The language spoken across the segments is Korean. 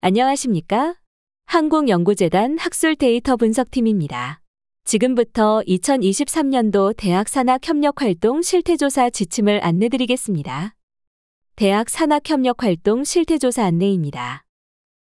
안녕하십니까? 한국연구재단 학술 데이터 분석팀입니다. 지금부터 2023년도 대학 산학협력활동 실태조사 지침을 안내드리겠습니다. 대학 산학협력활동 실태조사 안내입니다.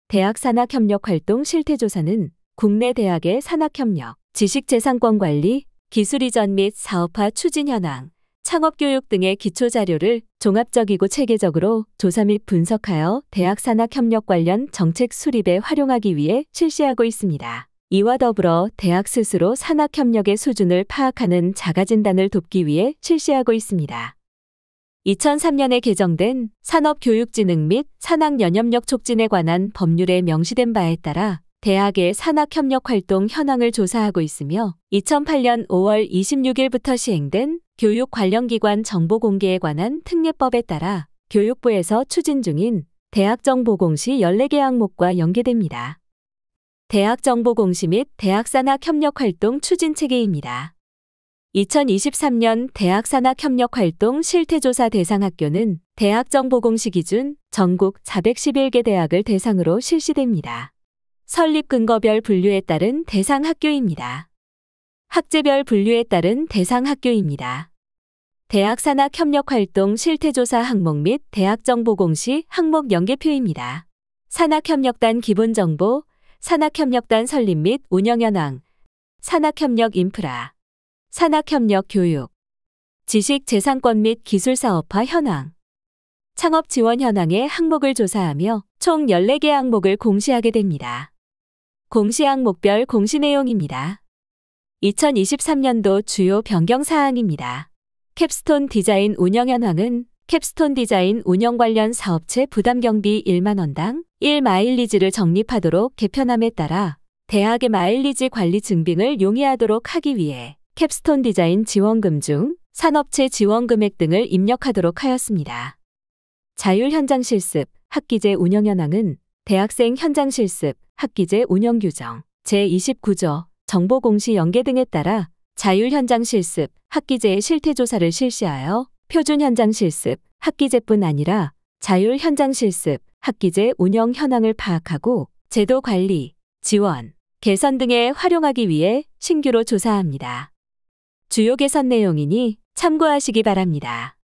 대학 산학협력활동 실태조사는 국내 대학의 산학협력, 지식재산권 관리, 기술 이전 및 사업화 추진 현황, 창업교육 등의 기초자료를 종합적이고 체계적으로 조사 및 분석하여 대학 산학협력 관련 정책 수립에 활용하기 위해 실시하고 있습니다. 이와 더불어 대학 스스로 산학협력의 수준을 파악하는 자가진단을 돕기 위해 실시하고 있습니다. 2003년에 개정된 산업교육진흥 및 산학연협력 촉진에 관한 법률에 명시된 바에 따라 대학의 산학협력활동 현황을 조사하고 있으며 2008년 5월 26일부터 시행된 교육 관련 기관 정보 공개에 관한 특례법에 따라 교육부에서 추진 중인 대학 정보 공시 14개 항목과 연계됩니다. 대학 정보 공시 및 대학 산학협력활동 추진 체계입니다. 2023년 대학 산학협력활동 실태조사 대상 학교는 대학 정보 공시 기준 전국 411개 대학을 대상으로 실시됩니다. 설립 근거별 분류에 따른 대상 학교입니다. 학제별 분류에 따른 대상 학교입니다. 대학 산학협력활동 실태조사 항목 및 대학 정보 공시 항목 연계표입니다. 산학협력단 기본정보, 산학협력단 설립 및 운영 현황, 산학협력 인프라, 산학협력 교육, 지식재산권 및 기술사업화 현황, 창업 지원 현황의 항목을 조사하며 총 14개 항목을 공시하게 됩니다. 공시 항목별 공시 내용입니다. 2023년도 주요 변경 사항입니다. 캡스톤 디자인 운영 현황은 캡스톤 디자인 운영 관련 사업체 부담 경비 1만 원당 1마일리지를 적립하도록 개편함에 따라 대학의 마일리지 관리 증빙을 용이하도록 하기 위해 캡스톤 디자인 지원금 중 산업체 지원 금액 등을 입력하도록 하였습니다. 자율 현장 실습, 학기제 운영 현황은 대학생 현장 실습, 학기제 운영 규정, 제29조, 정보 공시 연계 등에 따라 자율 현장 실습, 학기제의 실태조사를 실시하여 표준 현장 실습, 학기제뿐 아니라 자율 현장 실습, 학기제 운영 현황을 파악하고 제도 관리, 지원, 개선 등에 활용하기 위해 신규로 조사합니다. 주요 개선 내용이니 참고하시기 바랍니다.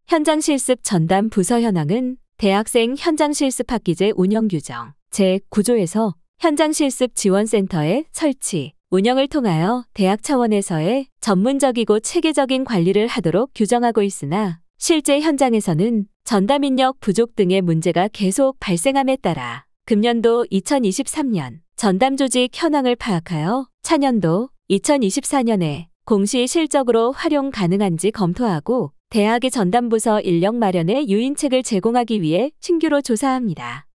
현장 실습 전담 부서 현황은 대학생 현장 실습 학기제 운영 규정 제9조에서 현장 실습 지원센터의 설치, 운영을 통하여 대학 차원에서의 전문적이고 체계적인 관리를 하도록 규정하고 있으나 실제 현장에서는 전담 인력 부족 등의 문제가 계속 발생함에 따라 금년도 2023년 전담 조직 현황을 파악하여 차년도 2024년에 공시 실적으로 활용 가능한지 검토하고 대학의 전담부서 인력 마련에 유인책을 제공하기 위해 신규로 조사합니다.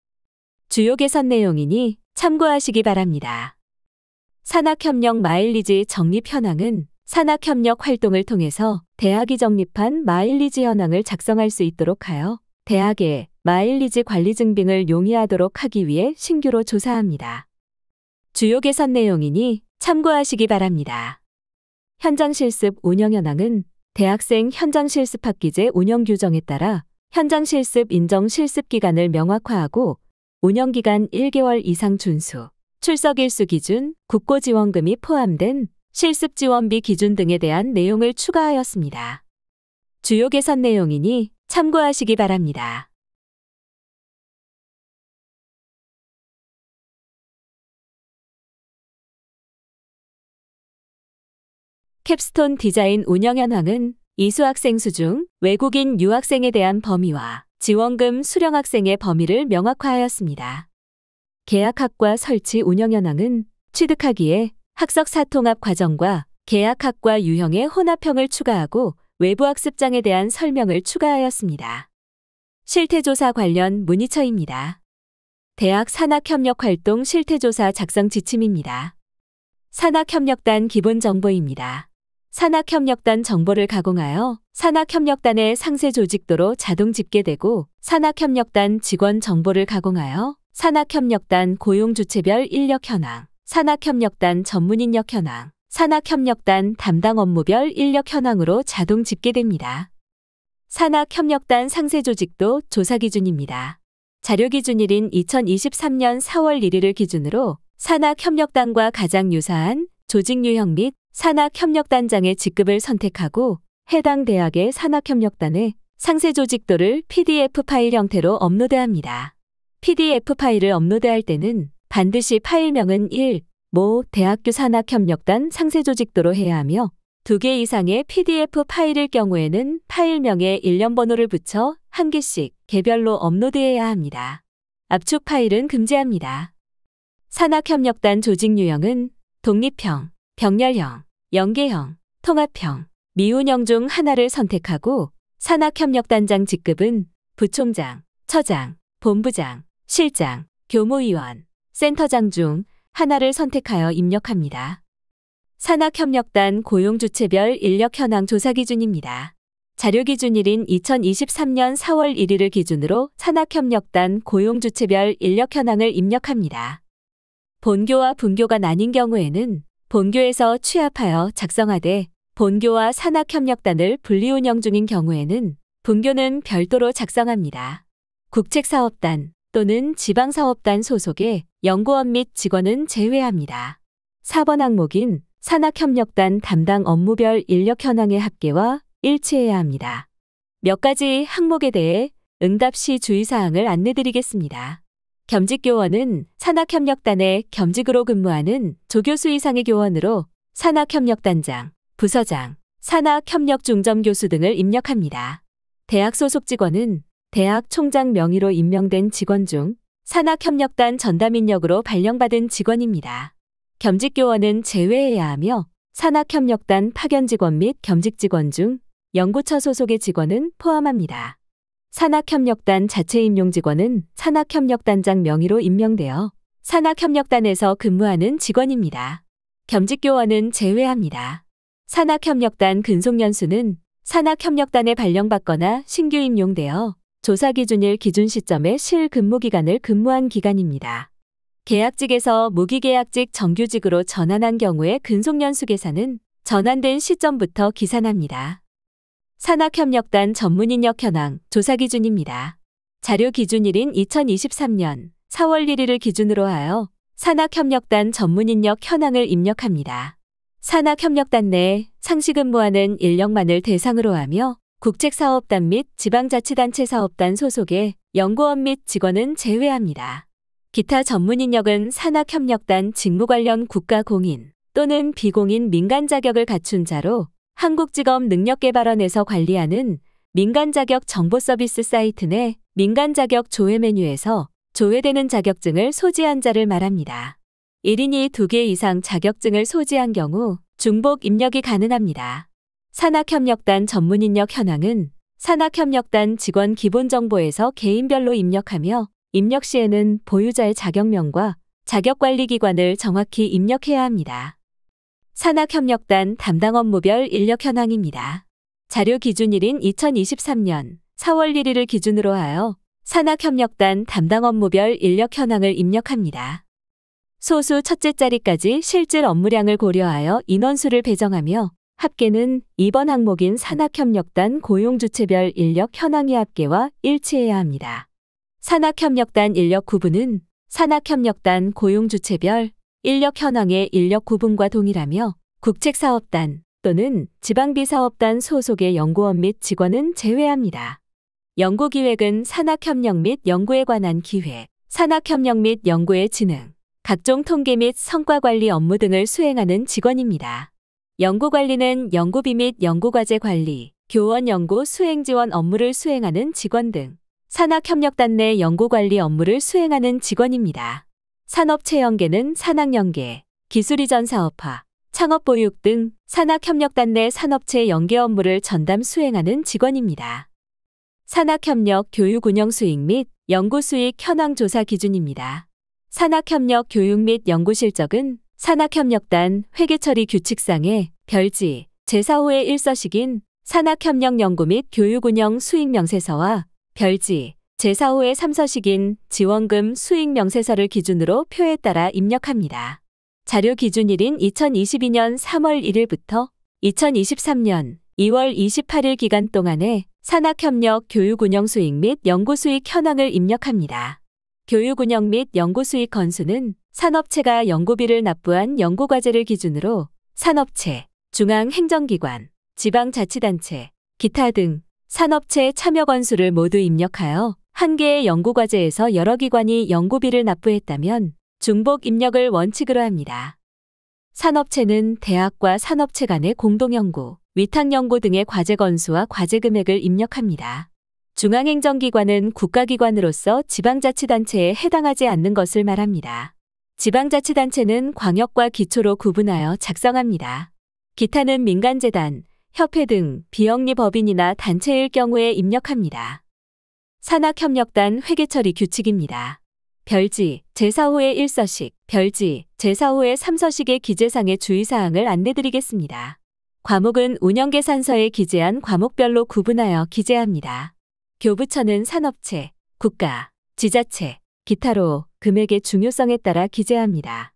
주요 개선 내용이니 참고하시기 바랍니다. 산학협력 마일리지 적립 현황은 산학협력 활동을 통해서 대학이 적립한 마일리지 현황을 작성할 수 있도록 하여 대학의 마일리지 관리 증빙을 용이하도록 하기 위해 신규로 조사합니다. 주요 개선 내용이니 참고하시기 바랍니다. 현장 실습 운영 현황은 대학생 현장 실습 학기제 운영 규정에 따라 현장 실습 인정 실습 기간을 명확화하고 운영 기간 1개월 이상 준수, 출석 일수 기준, 국고 지원금이 포함된 실습 지원비 기준 등에 대한 내용을 추가하였습니다. 주요 개선 내용이니 참고하시기 바랍니다. 캡스톤 디자인 운영 현황은 이수 학생 수 중 외국인 유학생에 대한 범위와 지원금 수령 학생의 범위를 명확화하였습니다. 계약학과 설치 운영 현황은 취득하기에 학석 사통합 과정과 계약학과 유형의 혼합형을 추가하고 외부 학습장에 대한 설명을 추가하였습니다. 실태조사 관련 문의처입니다. 대학 산학협력활동 실태조사 작성 지침입니다. 산학협력단 기본정보입니다. 산학협력단 정보를 가공하여 산학협력단의 상세 조직도로 자동 집계되고 산학협력단 직원 정보를 가공하여 산학협력단 고용주체별 인력 현황, 산학협력단 전문 인력 현황, 산학협력단 담당 업무별 인력 현황으로 자동 집계됩니다. 산학협력단 상세 조직도 조사 기준입니다. 자료 기준일인 2023년 4월 1일을 기준으로 산학협력단과 가장 유사한 조직 유형 및 산학협력단장의 직급을 선택하고 해당 대학의 산학협력단의 상세 조직도를 PDF 파일 형태로 업로드합니다. PDF 파일을 업로드할 때는 반드시 파일명은 1모 대학교 산학협력단 상세 조직도로 해야 하며 2개 이상의 PDF 파일일 경우에는 파일명에 일련 번호를 붙여 1개씩 개별로 업로드해야 합니다. 압축 파일은 금지합니다. 산학협력단 조직 유형은 독립형, 병렬형, 연계형, 통합형, 미운형 중 하나를 선택하고 산학협력단장 직급은 부총장, 처장, 본부장, 실장, 교무위원, 센터장 중 하나를 선택하여 입력합니다. 산학협력단 고용주체별 인력 현황 조사 기준입니다. 자료 기준일인 2023년 4월 1일을 기준으로 산학협력단 고용주체별 인력 현황을 입력합니다. 본교와 분교가 나뉜 경우에는 본교에서 취합하여 작성하되 본교와 산학협력단을 분리운영 중인 경우에는 분교는 별도로 작성합니다. 국책사업단 또는 지방사업단 소속의 연구원 및 직원은 제외합니다. 4번 항목인 산학협력단 담당 업무별 인력 현황의 합계와 일치해야 합니다. 몇 가지 항목에 대해 응답 시 주의사항을 안내드리겠습니다. 겸직교원은 산학협력단에 겸직으로 근무하는 조교수 이상의 교원으로 산학협력단장, 부서장, 산학협력중점교수 등을 입력합니다. 대학 소속 직원은 대학 총장 명의로 임명된 직원 중 산학협력단 전담 인력으로 발령받은 직원입니다. 겸직교원은 제외해야 하며 산학협력단 파견 직원 및 겸직 직원 중 연구처 소속의 직원은 포함합니다. 산학협력단 자체 임용 직원은 산학협력단장 명의로 임명되어 산학협력단에서 근무하는 직원입니다. 겸직교원은 제외합니다. 산학협력단 근속연수는 산학협력단에 발령받거나 신규 임용되어 조사 기준일 기준 시점의 실근무기간을 근무한 기간입니다. 계약직에서 무기계약직 정규직으로 전환한 경우의 근속연수 계산은 전환된 시점부터 기산합니다. 산학협력단 전문인력 현황 조사 기준입니다. 자료 기준일인 2023년 4월 1일을 기준으로 하여 산학협력단 전문인력 현황을 입력합니다. 산학협력단 내 상시 근무하는 인력만을 대상으로 하며 국책사업단 및 지방자치단체 사업단 소속의 연구원 및 직원은 제외합니다. 기타 전문인력은 산학협력단 직무 관련 국가공인 또는 비공인 민간 자격을 갖춘 자로 한국직업 능력개발원에서 관리하는 민간자격 정보서비스 사이트 내 민간자격 조회 메뉴에서 조회되는 자격증을 소지한 자를 말합니다. 1인이 2개 이상 자격증을 소지한 경우 중복 입력이 가능합니다. 산학협력단 전문인력 현황은 산학협력단 직원 기본정보에서 개인별로 입력하며 입력 시에는 보유자의 자격명과 자격관리기관을 정확히 입력해야 합니다. 산학협력단 담당 업무별 인력 현황입니다. 자료 기준일인 2023년 4월 1일을 기준으로 하여 산학협력단 담당 업무별 인력 현황을 입력합니다. 소수 첫째 자리까지 실질 업무량을 고려하여 인원수를 배정하며 합계는 2번 항목인 산학협력단 고용주체별 인력 현황의 합계와 일치해야 합니다. 산학협력단 인력 구분은 산학협력단 고용주체별 인력 현황의 인력 구분과 동일하며 국책사업단 또는 지방비사업단 소속의 연구원 및 직원은 제외합니다. 연구기획은 산학협력 및 연구에 관한 기획, 산학협력 및 연구의 진흥, 각종 통계 및 성과관리 업무 등을 수행하는 직원입니다. 연구관리는 연구비 및 연구과제 관리, 교원 연구 수행 지원 업무를 수행하는 직원 등 산학협력단 내 연구관리 업무를 수행하는 직원입니다. 산업체연계는 산학연계, 기술이전 사업화, 창업보육 등 산학협력단 내 산업체 연계 업무를 전담 수행하는 직원입니다. 산학협력 교육 운영 수익 및 연구 수익 현황 조사 기준입니다. 산학협력 교육 및 연구 실적은 산학협력단 회계처리 규칙상의 별지, 제4호의 1서식인 산학협력 연구 및 교육운영 수익명세서와 별지 제4호의 3서식인 지원금 수익명세서를 기준으로 표에 따라 입력합니다. 자료 기준일인 2022년 3월 1일부터 2023년 2월 28일 기간 동안에 산학협력 교육운영 수익 및 연구수익 현황을 입력합니다. 교육운영 및 연구수익 건수는 산업체가 연구비를 납부한 연구과제를 기준으로 산업체, 중앙행정기관, 지방자치단체, 기타 등 산업체 참여 건수를 모두 입력하여 한 개의 연구과제에서 여러 기관이 연구비를 납부했다면 중복 입력을 원칙으로 합니다. 산업체는 대학과 산업체 간의 공동연구, 위탁연구 등의 과제 건수와 과제 금액을 입력합니다. 중앙행정기관은 국가기관으로서 지방자치단체에 해당하지 않는 것을 말합니다. 지방자치단체는 광역과 기초로 구분하여 작성합니다. 기타는 민간재단, 협회 등 비영리법인이나 단체일 경우에 입력합니다. 산학협력단 회계처리 규칙입니다. 별지 제4호의 1서식, 별지 제4호의 3서식의 기재상의 주의사항을 안내드리겠습니다. 과목은 운영계산서에 기재한 과목별로 구분하여 기재합니다. 교부처는 산업체, 국가, 지자체, 기타로 금액의 중요성에 따라 기재합니다.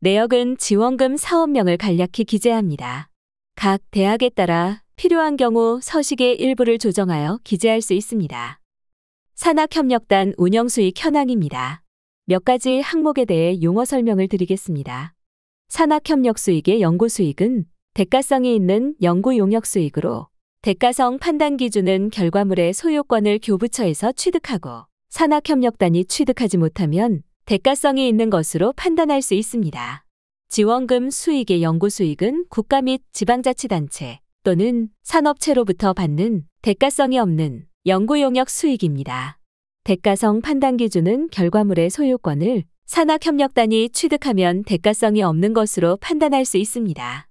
내역은 지원금 사업명을 간략히 기재합니다. 각 대학에 따라 필요한 경우 서식의 일부를 조정하여 기재할 수 있습니다. 산학협력단 운영수익 현황입니다. 몇 가지 항목에 대해 용어 설명을 드리겠습니다. 산학협력 수익의 연구수익은 대가성이 있는 연구 용역 수익으로 대가성 판단 기준은 결과물의 소유권을 교부처에서 취득하고 산학협력단이 취득하지 못하면 대가성이 있는 것으로 판단할 수 있습니다. 지원금 수익의 연구수익은 국가 및 지방자치단체 또는 산업체로부터 받는 대가성이 없는 연구용역 수익입니다. 대가성 판단 기준은 결과물의 소유권을 산학협력단이 취득하면 대가성이 없는 것으로 판단할 수 있습니다.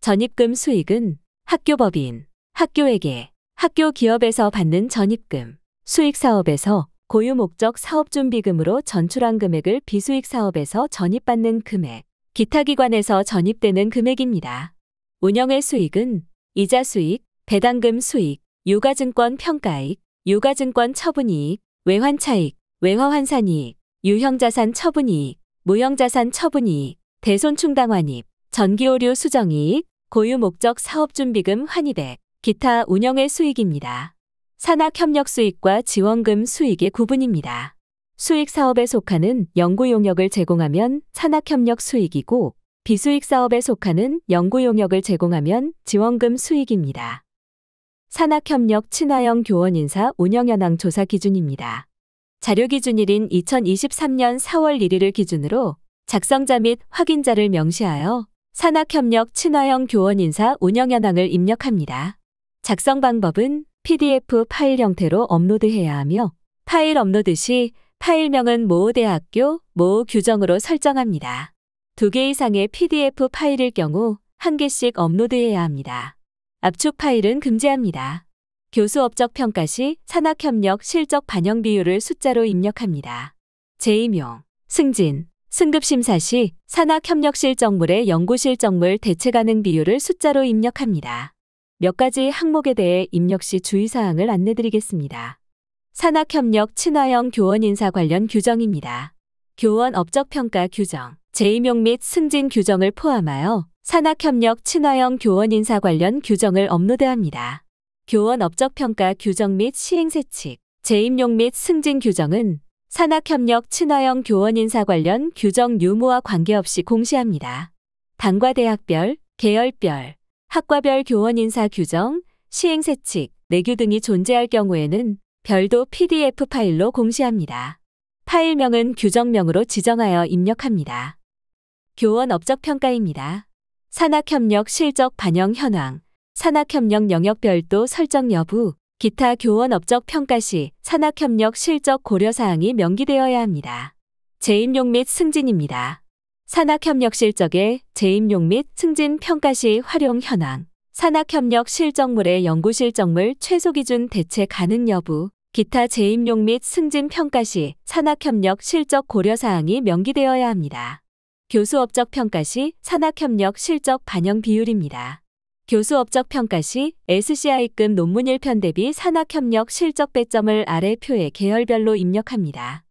전입금 수익은 학교법인, 학교회계, 학교 기업에서 받는 전입금, 수익사업에서 고유목적 사업준비금으로 전출한 금액을 비수익사업에서 전입받는 금액, 기타 기관에서 전입되는 금액입니다. 운영의 수익은 이자 수익, 배당금 수익, 유가증권 평가이익, 유가증권 처분이익, 외환차익, 외화환산이익, 유형자산 처분이익, 무형자산 처분이익, 대손충당환입, 전기오류 수정이익, 고유목적 사업준비금 환입액, 기타 운영의 수익입니다. 산학협력 수익과 지원금 수익의 구분입니다. 수익사업에 속하는 연구용역을 제공하면 산학협력 수익이고 비수익사업에 속하는 연구용역을 제공하면 지원금 수익입니다. 산학협력 친화형 교원인사 운영현황 조사 기준입니다. 자료 기준일인 2023년 4월 1일을 기준으로 작성자 및 확인자를 명시하여 산학협력 친화형 교원인사 운영현황을 입력합니다. 작성 방법은 PDF 파일 형태로 업로드해야 하며 파일 업로드 시 파일명은 모 대학교, 모 규정으로 설정합니다. 2개 이상의 PDF 파일일 경우 1개씩 업로드해야 합니다. 압축 파일은 금지합니다. 교수 업적 평가 시 산학협력 실적 반영 비율을 숫자로 입력합니다. 재임용, 승진, 승급 심사 시 산학협력 실적물의 연구 실적물 대체 가능 비율을 숫자로 입력합니다. 몇 가지 항목에 대해 입력 시 주의사항을 안내드리겠습니다. 산학협력 친화형 교원 인사 관련 규정입니다. 교원 업적 평가 규정, 재임용 및 승진 규정을 포함하여 산학협력 친화형 교원 인사 관련 규정을 업로드합니다. 교원 업적 평가 규정 및 시행세칙, 재임용 및 승진 규정은 산학협력 친화형 교원 인사 관련 규정 유무와 관계없이 공시합니다. 단과 대학별, 계열별, 학과별 교원 인사 규정, 시행세칙, 내규 등이 존재할 경우에는 별도 PDF 파일로 공시합니다. 파일명은 규정명으로 지정하여 입력합니다. 교원 업적 평가입니다. 산학협력 실적 반영 현황, 산학협력 영역 별도 설정 여부, 기타 교원 업적 평가 시 산학협력 실적 고려사항이 명기되어야 합니다. 재임용 및 승진입니다. 산학협력 실적의 재임용 및 승진 평가 시 활용 현황, 산학협력 실적물의 연구 실적물 최소 기준 대체 가능 여부, 기타 재임용 및 승진 평가 시 산학협력 실적 고려사항이 명기되어야 합니다. 교수 업적 평가 시 산학협력 실적 반영 비율입니다. 교수 업적 평가 시 SCI급 논문 1편 대비 산학협력 실적 배점을 아래 표에 계열별로 입력합니다.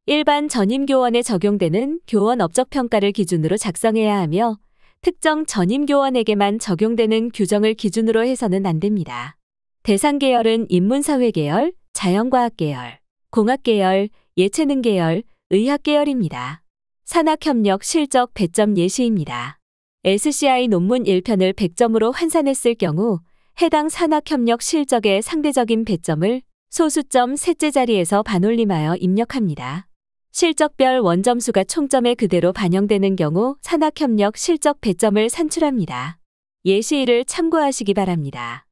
일반 전임교원에 적용되는 교원 업적 평가를 기준으로 작성해야 하며 특정 전임교원에게만 적용되는 규정을 기준으로 해서는 안 됩니다. 대상 계열은 인문사회 계열, 자연과학 계열, 공학 계열, 예체능 계열, 의학 계열입니다. 산학협력 실적 배점 예시입니다. SCI 논문 1편을 100점으로 환산했을 경우 해당 산학협력 실적의 상대적인 배점을 소수점 셋째 자리에서 반올림하여 입력합니다. 실적별 원점수가 총점에 그대로 반영되는 경우 산학협력 실적 배점을 산출합니다. 예시 1을 참고하시기 바랍니다.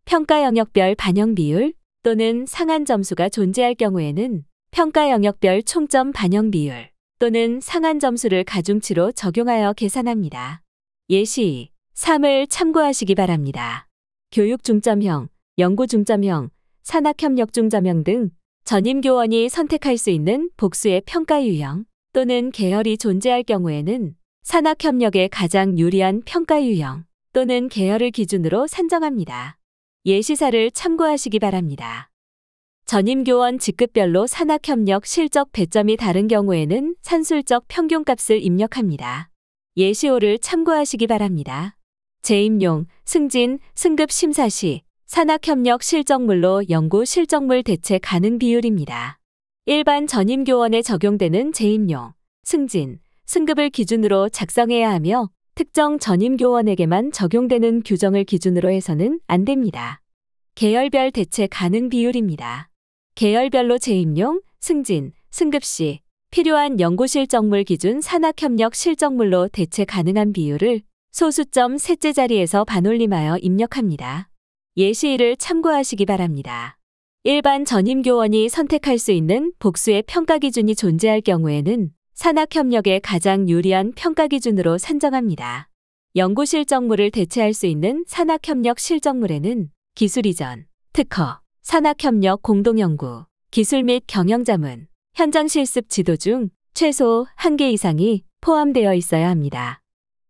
평가 영역별 반영 비율 또는 상한 점수가 존재할 경우에는 평가 영역별 총점 반영 비율 또는 상한 점수를 가중치로 적용하여 계산합니다. 예시 3을 참고하시기 바랍니다. 교육 중점형, 연구 중점형, 산학협력 중점형 등 전임교원이 선택할 수 있는 복수의 평가 유형 또는 계열이 존재할 경우에는 산학협력에 가장 유리한 평가 유형 또는 계열을 기준으로 산정합니다. 예시사를 참고하시기 바랍니다. 전임교원 직급별로 산학협력 실적 배점이 다른 경우에는 산술적 평균값을 입력합니다. 예시 5를 참고하시기 바랍니다. 재임용, 승진, 승급 심사 시 산학협력 실적물로 연구 실적물 대체 가능 비율입니다. 일반 전임교원에 적용되는 재임용, 승진, 승급을 기준으로 작성해야 하며 특정 전임교원에게만 적용되는 규정을 기준으로 해서는 안 됩니다. 계열별 대체 가능 비율입니다. 계열별로 재임용, 승진, 승급 시 필요한 연구 실적물 기준 산학협력 실적물로 대체 가능한 비율을 소수점 셋째 자리에서 반올림하여 입력합니다. 예시 1을 참고하시기 바랍니다. 일반 전임교원이 선택할 수 있는 복수의 평가 기준이 존재할 경우에는 산학협력에 가장 유리한 평가 기준으로 산정합니다. 연구 실적물을 대체할 수 있는 산학협력 실적물에는 기술 이전, 특허, 산학협력 공동연구, 기술 및 경영자문, 현장 실습 지도 중 최소 1개 이상이 포함되어 있어야 합니다.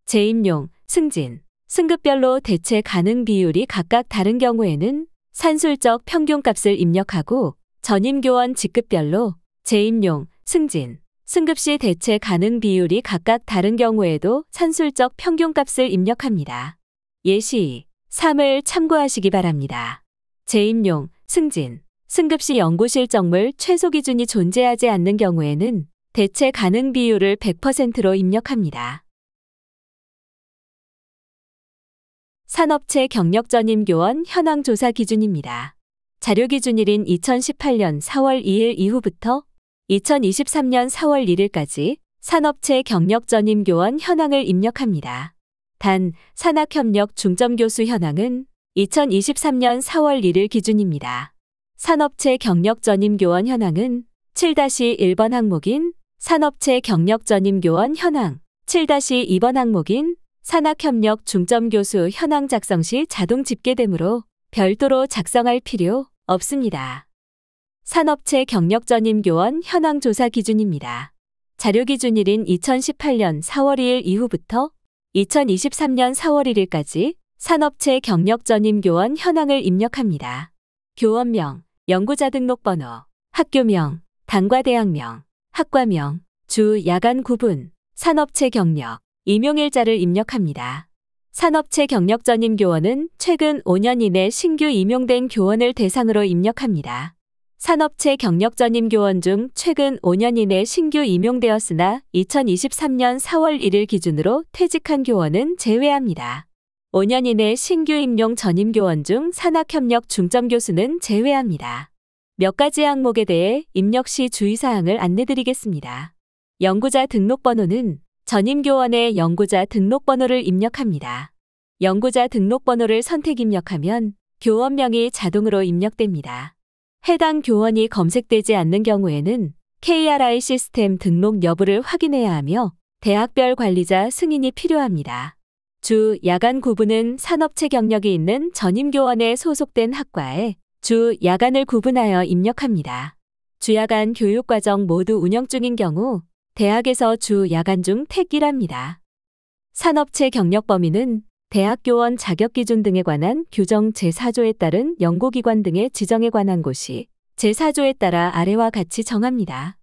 재임용, 승진, 승급별로 대체 가능 비율이 각각 다른 경우에는 산술적 평균값을 입력하고 전임교원 직급별로 재임용, 승진, 승급 시 대체 가능 비율이 각각 다른 경우에도 산술적 평균값을 입력합니다. 예시 3을 참고하시기 바랍니다. 재임용, 승진, 승급 시 연구 실적물 최소 기준이 존재하지 않는 경우에는 대체 가능 비율을 100%로 입력합니다. 산업체 경력 전임교원 현황 조사 기준입니다. 자료 기준일인 2018년 4월 2일 이후부터 2023년 4월 1일까지 산업체 경력 전임교원 현황을 입력합니다. 단, 산학협력 중점교수 현황은 2023년 4월 1일 기준입니다. 산업체 경력 전임교원 현황은 7-1번 항목인 산업체 경력 전임교원 현황, 7-2번 항목인 산학협력 중점교수 현황 작성 시 자동 집계되므로 별도로 작성할 필요 없습니다. 산업체 경력 전임교원 현황 조사 기준입니다. 자료 기준일인 2018년 4월 2일 이후부터 2023년 4월 1일까지 산업체 경력 전임교원 현황을 입력합니다. 교원명, 연구자 등록번호, 학교명, 단과대학명, 학과명, 주, 야간 구분, 산업체 경력, 임용일자를 입력합니다. 산업체 경력 전임교원은 최근 5년 이내 신규 임용된 교원을 대상으로 입력합니다. 산업체 경력 전임교원 중 최근 5년 이내 신규 임용되었으나 2023년 4월 1일 기준으로 퇴직한 교원은 제외합니다. 5년 이내 신규 임용 전임교원 중 산학협력 중점교수는 제외합니다. 몇 가지 항목에 대해 입력 시 주의사항을 안내드리겠습니다. 연구자 등록번호는 전임교원의 연구자 등록번호를 입력합니다. 연구자 등록번호를 선택 입력하면 교원명이 자동으로 입력됩니다. 해당 교원이 검색되지 않는 경우에는 KRI 시스템 등록 여부를 확인해야 하며 대학별 관리자 승인이 필요합니다. 주, 야간 구분은 산업체 경력이 있는 전임교원에 소속된 학과에 주, 야간을 구분하여 입력합니다. 주야간 교육과정 모두 운영 중인 경우 대학에서 주, 야간 중 택 1합니다. 산업체 경력 범위는 대학교원 자격기준 등에 관한 규정 제4조에 따른 연구기관 등의 지정에 관한 곳이 제4조에 따라 아래와 같이 정합니다.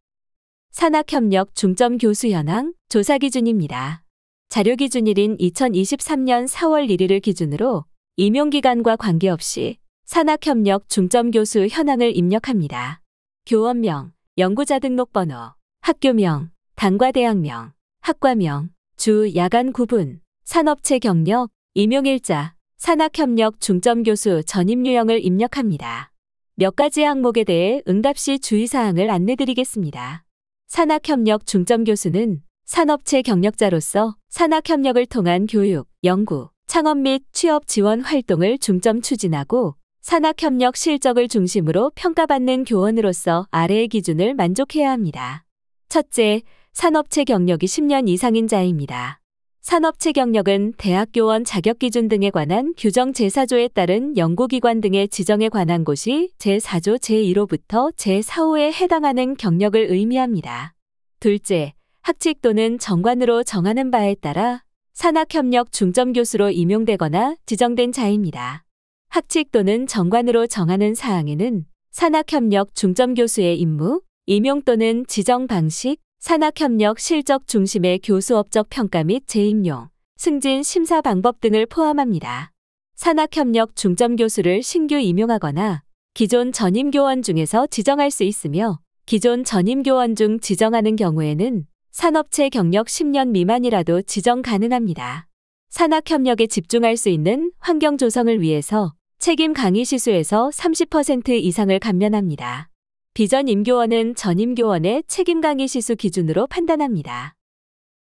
산학협력 중점 교수 현황 조사 기준입니다. 자료 기준일인 2023년 4월 1일을 기준으로 임용기간과 관계없이 산학협력 중점 교수 현황을 입력합니다. 교원명, 연구자 등록번호, 학교명, 단과대학명, 학과명, 주, 야간 구분, 산업체 경력, 임용일자, 산학협력 중점 교수 전임 유형을 입력합니다. 몇 가지 항목에 대해 응답 시 주의사항을 안내드리겠습니다. 산학협력 중점 교수는 산업체 경력자로서 산학협력을 통한 교육, 연구, 창업 및 취업 지원 활동을 중점 추진하고 산학협력 실적을 중심으로 평가받는 교원으로서 아래의 기준을 만족해야 합니다. 첫째, 산업체 경력이 10년 이상인 자입니다. 산업체 경력은 대학교원 자격기준 등에 관한 규정 제4조에 따른 연구기관 등의 지정에 관한 곳이 제4조 제1호부터 제4호에 해당하는 경력을 의미합니다. 둘째, 학칙 또는 정관으로 정하는 바에 따라 산학협력 중점교수로 임용되거나 지정된 자입니다. 학칙 또는 정관으로 정하는 사항에는 산학협력 중점교수의 임무, 임용 또는 지정 방식, 산학협력 실적 중심의 교수업적 평가 및 재임용, 승진 심사 방법 등을 포함합니다. 산학협력 중점교수를 신규 임용하거나 기존 전임교원 중에서 지정할 수 있으며 기존 전임교원 중 지정하는 경우에는 산업체 경력 10년 미만이라도 지정 가능합니다. 산학협력에 집중할 수 있는 환경 조성을 위해서 책임 강의 시수에서 30% 이상을 감면합니다. 비전 임교원은 전임교원의 책임 강의 시수 기준으로 판단합니다.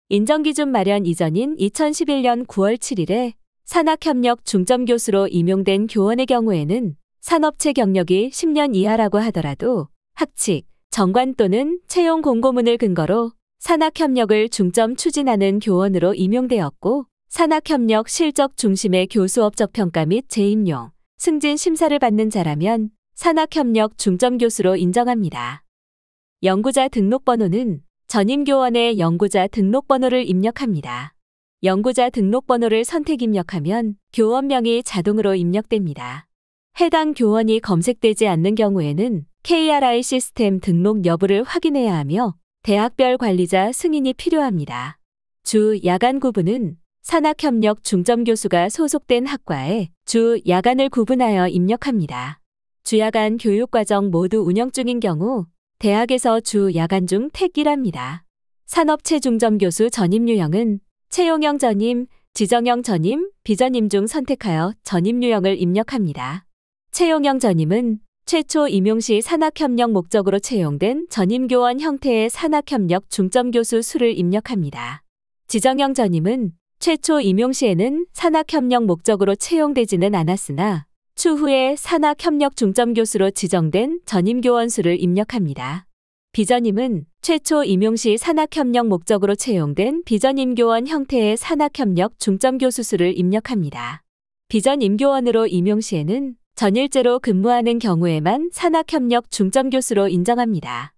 인정기준 마련 이전인 2011년 9월 7일에 산학협력 중점교수로 임용된 교원의 경우에는 산업체 경력이 10년 이하라고 하더라도 학칙, 정관 또는 채용 공고문을 근거로 산학협력을 중점 추진하는 교원으로 임용되었고 산학협력 실적 중심의 교수업적 평가 및 재임용, 승진 심사를 받는 자라면 산학협력 중점교수로 인정합니다. 연구자 등록번호는 전임교원의 연구자 등록번호를 입력합니다. 연구자 등록번호를 선택 입력하면 교원명이 자동으로 입력됩니다. 해당 교원이 검색되지 않는 경우에는 KRI 시스템 등록 여부를 확인해야 하며 대학별 관리자 승인이 필요합니다. 주, 야간 구분은 산학협력 중점교수가 소속된 학과에 주, 야간을 구분하여 입력합니다. 주야간 교육과정 모두 운영 중인 경우 대학에서 주, 야간 중 택 1합니다. 산업체 중점교수 전임 유형은 채용형 전임, 지정형 전임, 비전임 중 선택하여 전임 유형을 입력합니다. 채용형 전임은 최초 임용 시 산학협력 목적으로 채용된 전임교원 형태의 산학협력 중점교수 수를 입력합니다. 지정형 전임은 최초 임용 시에는 산학협력 목적으로 채용되지는 않았으나 추후에 산학협력 중점교수로 지정된 전임교원 수를 입력합니다. 비전임은 최초 임용 시 산학협력 목적으로 채용된 비전임교원 형태의 산학협력 중점교수 수를 입력합니다. 비전임교원으로 임용 시에는 전일제로 근무하는 경우에만 산학협력 중점교수로 인정합니다.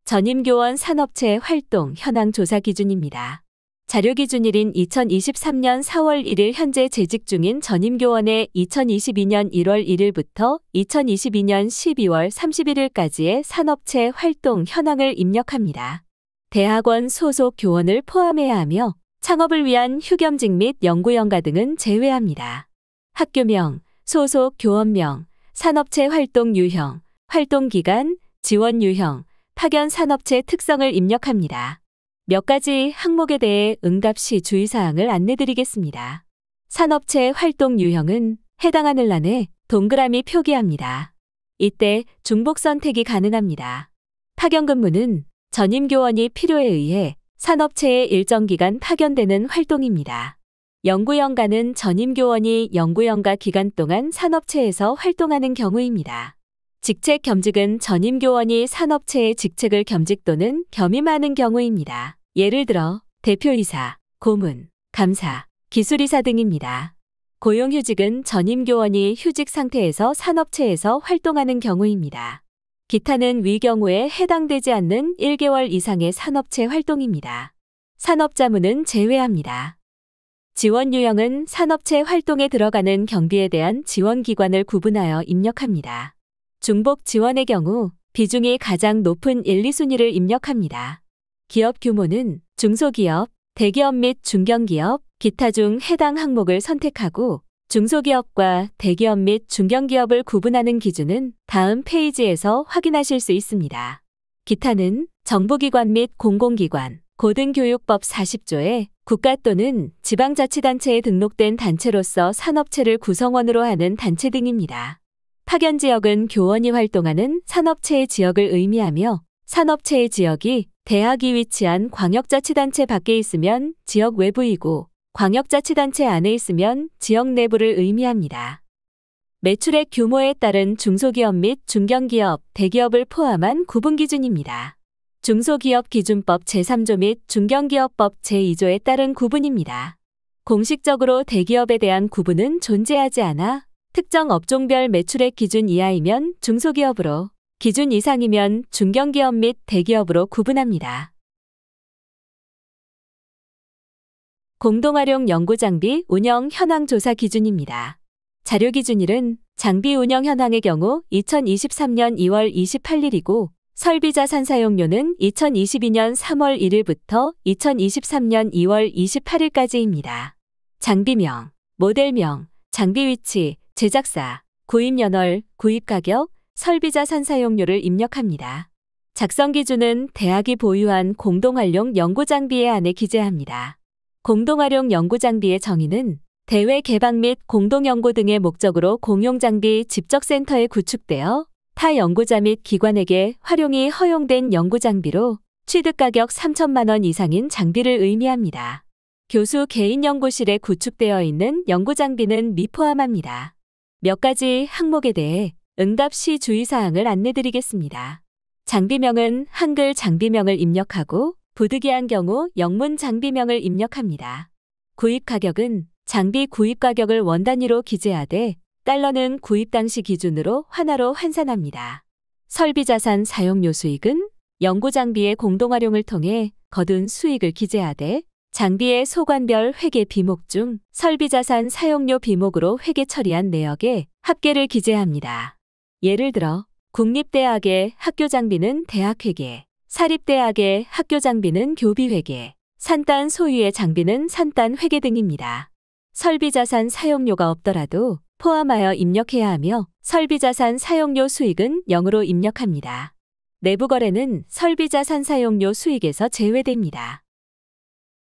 전임교원 산업체 활동 현황 조사 기준입니다. 자료 기준일인 2023년 4월 1일 현재 재직 중인 전임교원의 2022년 1월 1일부터 2022년 12월 31일까지의 산업체 활동 현황을 입력합니다. 대학원 소속 교원을 포함해야 하며 창업을 위한 휴겸직 및 연구연가 등은 제외합니다. 학교명, 소속 교원명, 산업체 활동 유형, 활동기간, 지원 유형, 파견 산업체 특성을 입력합니다. 몇 가지 항목에 대해 응답 시 주의사항을 안내드리겠습니다. 산업체 활동 유형은 해당하는 란에 동그라미 표기합니다. 이때 중복 선택이 가능합니다. 파견 근무는 전임교원이 필요에 의해 산업체에 일정 기간 파견되는 활동입니다. 연구연가는 전임교원이 연구연가 기간 동안 산업체에서 활동하는 경우입니다. 직책 겸직은 전임교원이 산업체의 직책을 겸직 또는 겸임하는 경우입니다. 예를 들어 대표이사, 고문, 감사, 기술이사 등입니다. 고용휴직은 전임교원이 휴직 상태에서 산업체에서 활동하는 경우입니다. 기타는 위 경우에 해당되지 않는 1개월 이상의 산업체 활동입니다. 산업자문은 제외합니다. 지원 유형은 산업체 활동에 들어가는 경비에 대한 지원기관을 구분하여 입력합니다. 중복 지원의 경우 비중이 가장 높은 1, 2순위를 입력합니다. 기업 규모는 중소기업, 대기업 및 중견기업, 기타 중 해당 항목을 선택하고 중소기업과 대기업 및 중견기업을 구분하는 기준은 다음 페이지에서 확인하실 수 있습니다. 기타는 정부기관 및 공공기관, 고등교육법 40조에 국가 또는 지방자치단체에 등록된 단체로서 산업체를 구성원으로 하는 단체 등입니다. 파견지역은 교원이 활동하는 산업체의 지역을 의미하며 산업체의 지역이 대학이 위치한 광역자치단체 밖에 있으면 지역 외부이고 광역자치단체 안에 있으면 지역 내부를 의미합니다. 매출액 규모에 따른 중소기업 및 중견기업, 대기업을 포함한 구분 기준입니다. 중소기업 기준법 제3조 및 중견기업법 제2조에 따른 구분입니다. 공식적으로 대기업에 대한 구분은 존재하지 않아 특정 업종별 매출액 기준 이하이면 중소기업으로, 기준 이상이면 중견기업 및 대기업으로 구분합니다. 공동활용 연구장비 운영 현황 조사 기준입니다. 자료기준일은 장비 운영 현황의 경우 2023년 2월 28일이고 설비자산 사용료는 2022년 3월 1일부터 2023년 2월 28일까지입니다. 장비명, 모델명, 장비 위치, 제작사, 구입연월, 구입가격, 설비자산 사용료를 입력합니다. 작성 기준은 대학이 보유한 공동활용 연구장비에 안에 기재합니다. 공동활용 연구장비의 정의는 대외 개방 및 공동연구 등의 목적으로 공용장비 집적센터에 구축되어 타 연구자 및 기관에게 활용이 허용된 연구장비로 취득가격 3천만 원 이상인 장비를 의미합니다. 교수 개인 연구실에 구축되어 있는 연구장비는 미포함합니다. 몇 가지 항목에 대해 응답 시 주의사항을 안내드리겠습니다. 장비명은 한글 장비명을 입력하고 부득이한 경우 영문 장비명을 입력합니다. 구입 가격은 장비 구입 가격을 원 단위로 기재하되 달러는 구입 당시 기준으로 환화로 환산합니다. 설비자산 사용료 수익은 연구장비의 공동활용을 통해 거둔 수익을 기재하되 장비의 소관별 회계 비목 중 설비자산 사용료 비목으로 회계 처리한 내역에 합계를 기재합니다. 예를 들어 국립대학의 학교장비는 대학회계, 사립대학의 학교장비는 교비회계, 산단 소유의 장비는 산단회계 등입니다. 설비자산 사용료가 없더라도 포함하여 입력해야 하며 설비자산 사용료 수익은 0으로 입력합니다. 내부거래는 설비자산 사용료 수익에서 제외됩니다.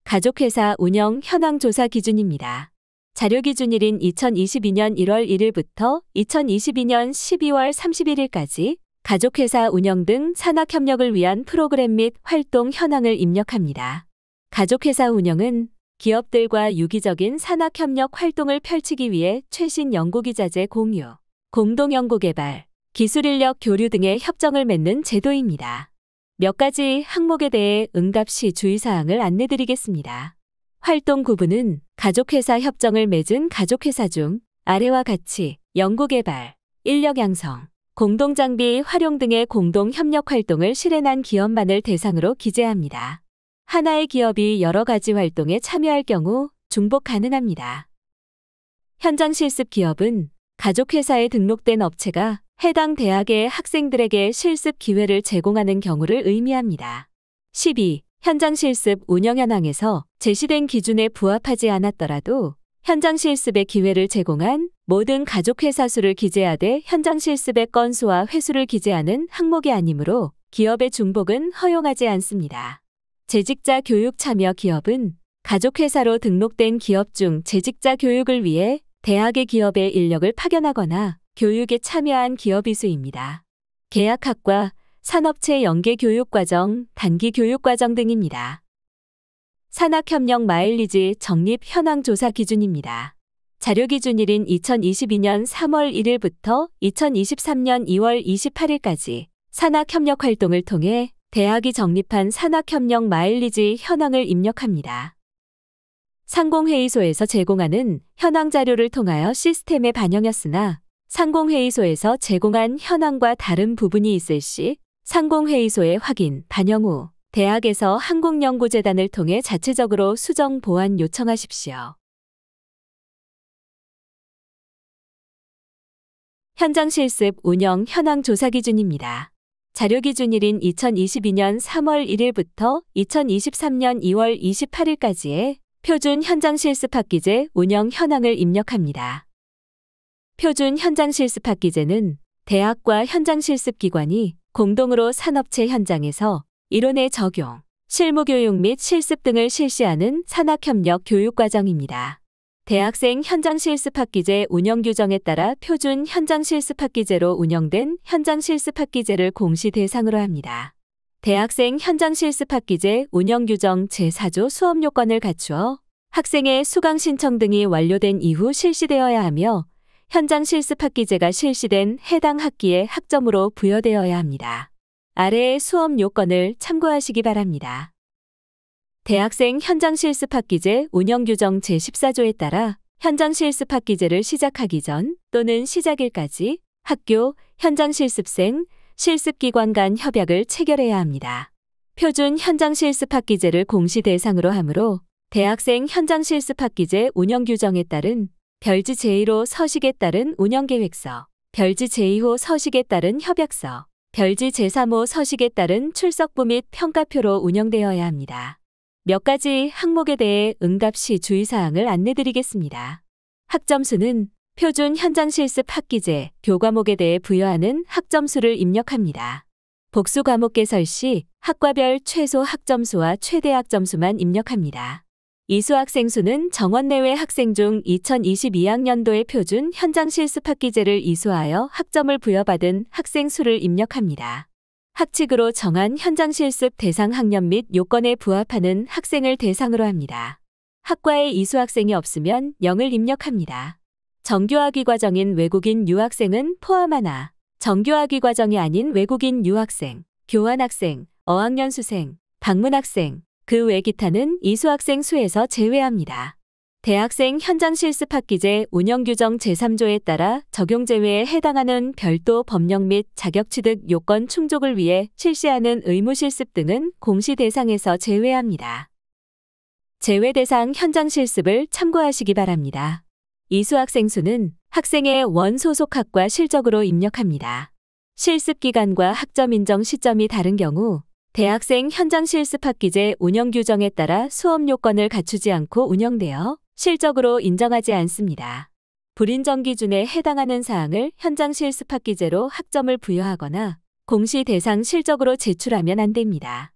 가족회사 운영 현황 조사 기준입니다. 자료기준일인 2022년 1월 1일부터 2022년 12월 31일까지 가족회사 운영 등 산학협력을 위한 프로그램 및 활동 현황을 입력합니다. 가족회사 운영은 기업들과 유기적인 산학협력 활동을 펼치기 위해 최신 연구기자재 공유, 공동연구개발, 기술인력 교류 등의 협정을 맺는 제도입니다. 몇 가지 항목에 대해 응답 시 주의사항을 안내드리겠습니다. 활동 구분은 가족회사 협정을 맺은 가족회사 중 아래와 같이 연구개발, 인력 양성, 공동장비 활용 등의 공동협력 활동을 실행한 기업만을 대상으로 기재합니다. 하나의 기업이 여러 가지 활동에 참여할 경우 중복 가능합니다. 현장 실습 기업은 가족회사에 등록된 업체가 해당 대학의 학생들에게 실습 기회를 제공하는 경우를 의미합니다. 12. 현장 실습 운영 현황에서 제시된 기준에 부합하지 않았더라도 현장 실습의 기회를 제공한 모든 가족회사 수를 기재하되 현장 실습의 건수와 횟수를 기재하는 항목이 아니므로 기업의 중복은 허용하지 않습니다. 재직자 교육 참여 기업은 가족회사로 등록된 기업 중 재직자 교육을 위해 대학의 기업에 인력을 파견하거나 교육에 참여한 기업의 수입니다. 계약학과, 산업체 연계 교육과정, 단기 교육과정 등입니다. 산학협력 마일리지 적립 현황 조사 기준입니다. 자료기준일인 2022년 3월 1일부터 2023년 2월 28일까지 산학협력 활동을 통해 대학이 적립한 산학협력 마일리지 현황을 입력합니다. 상공회의소에서 제공하는 현황 자료를 통하여 시스템에 반영했으나 상공회의소에서 제공한 현황과 다른 부분이 있을 시 상공회의소에 확인, 반영 후 대학에서 한국연구재단을 통해 자체적으로 수정 보완 요청하십시오. 현장 실습 운영 현황 조사 기준입니다. 자료 기준일인 2022년 3월 1일부터 2023년 2월 28일까지의 표준 현장 실습 학기제 운영 현황을 입력합니다. 표준 현장 실습 학기제는 대학과 현장 실습 기관이 공동으로 산업체 현장에서 이론의 적용, 실무 교육 및 실습 등을 실시하는 산학협력 교육과정입니다. 대학생 현장 실습 학기제 운영 규정에 따라 표준 현장 실습 학기제로 운영된 현장 실습 학기제를 공시 대상으로 합니다. 대학생 현장 실습 학기제 운영 규정 제4조 수업 요건을 갖추어 학생의 수강 신청 등이 완료된 이후 실시되어야 하며 현장 실습 학기제가 실시된 해당 학기의 학점으로 부여되어야 합니다. 아래의 수업 요건을 참고하시기 바랍니다. 대학생 현장 실습 학기제 운영 규정 제14조에 따라 현장 실습 학기제를 시작하기 전 또는 시작일까지 학교, 현장 실습생, 실습기관 간 협약을 체결해야 합니다. 표준 현장 실습 학기제를 공시 대상으로 하므로 대학생 현장 실습 학기제 운영 규정에 따른 별지 제1호 서식에 따른 운영계획서, 별지 제2호 서식에 따른 협약서, 별지 제3호 서식에 따른 출석부 및 평가표로 운영되어야 합니다. 몇 가지 항목에 대해 응답 시 주의사항을 안내드리겠습니다. 학점수는 표준 현장 실습 학기제 교과목에 대해 부여하는 학점수를 입력합니다. 복수 과목 개설 시 학과별 최소 학점수와 최대 학점수만 입력합니다. 이수학생 수는 정원 내외 학생 중 2022학년도의 표준 현장 실습 학기제를 이수하여 학점을 부여받은 학생 수를 입력합니다. 학칙으로 정한 현장 실습 대상 학년 및 요건에 부합하는 학생을 대상으로 합니다. 학과에 이수학생이 없으면 0을 입력합니다. 정규학위 과정인 외국인 유학생은 포함하나 정규학위 과정이 아닌 외국인 유학생, 교환학생, 어학연수생, 방문학생, 그 외 기타는 이수학생 수에서 제외합니다. 대학생 현장 실습 학기제 운영 규정 제3조에 따라 적용 제외에 해당하는 별도 법령 및 자격 취득 요건 충족을 위해 실시하는 의무 실습 등은 공시 대상에서 제외합니다. 제외 대상 현장 실습을 참고하시기 바랍니다. 이수학생 수는 학생의 원 소속 학과 실적으로 입력합니다. 실습 기간과 학점 인정 시점이 다른 경우 대학생 현장 실습 학기제 운영 규정에 따라 수업 요건을 갖추지 않고 운영되어 실적으로 인정하지 않습니다. 불인정 기준에 해당하는 사항을 현장 실습 학기제로 학점을 부여하거나 공시 대상 실적으로 제출하면 안 됩니다.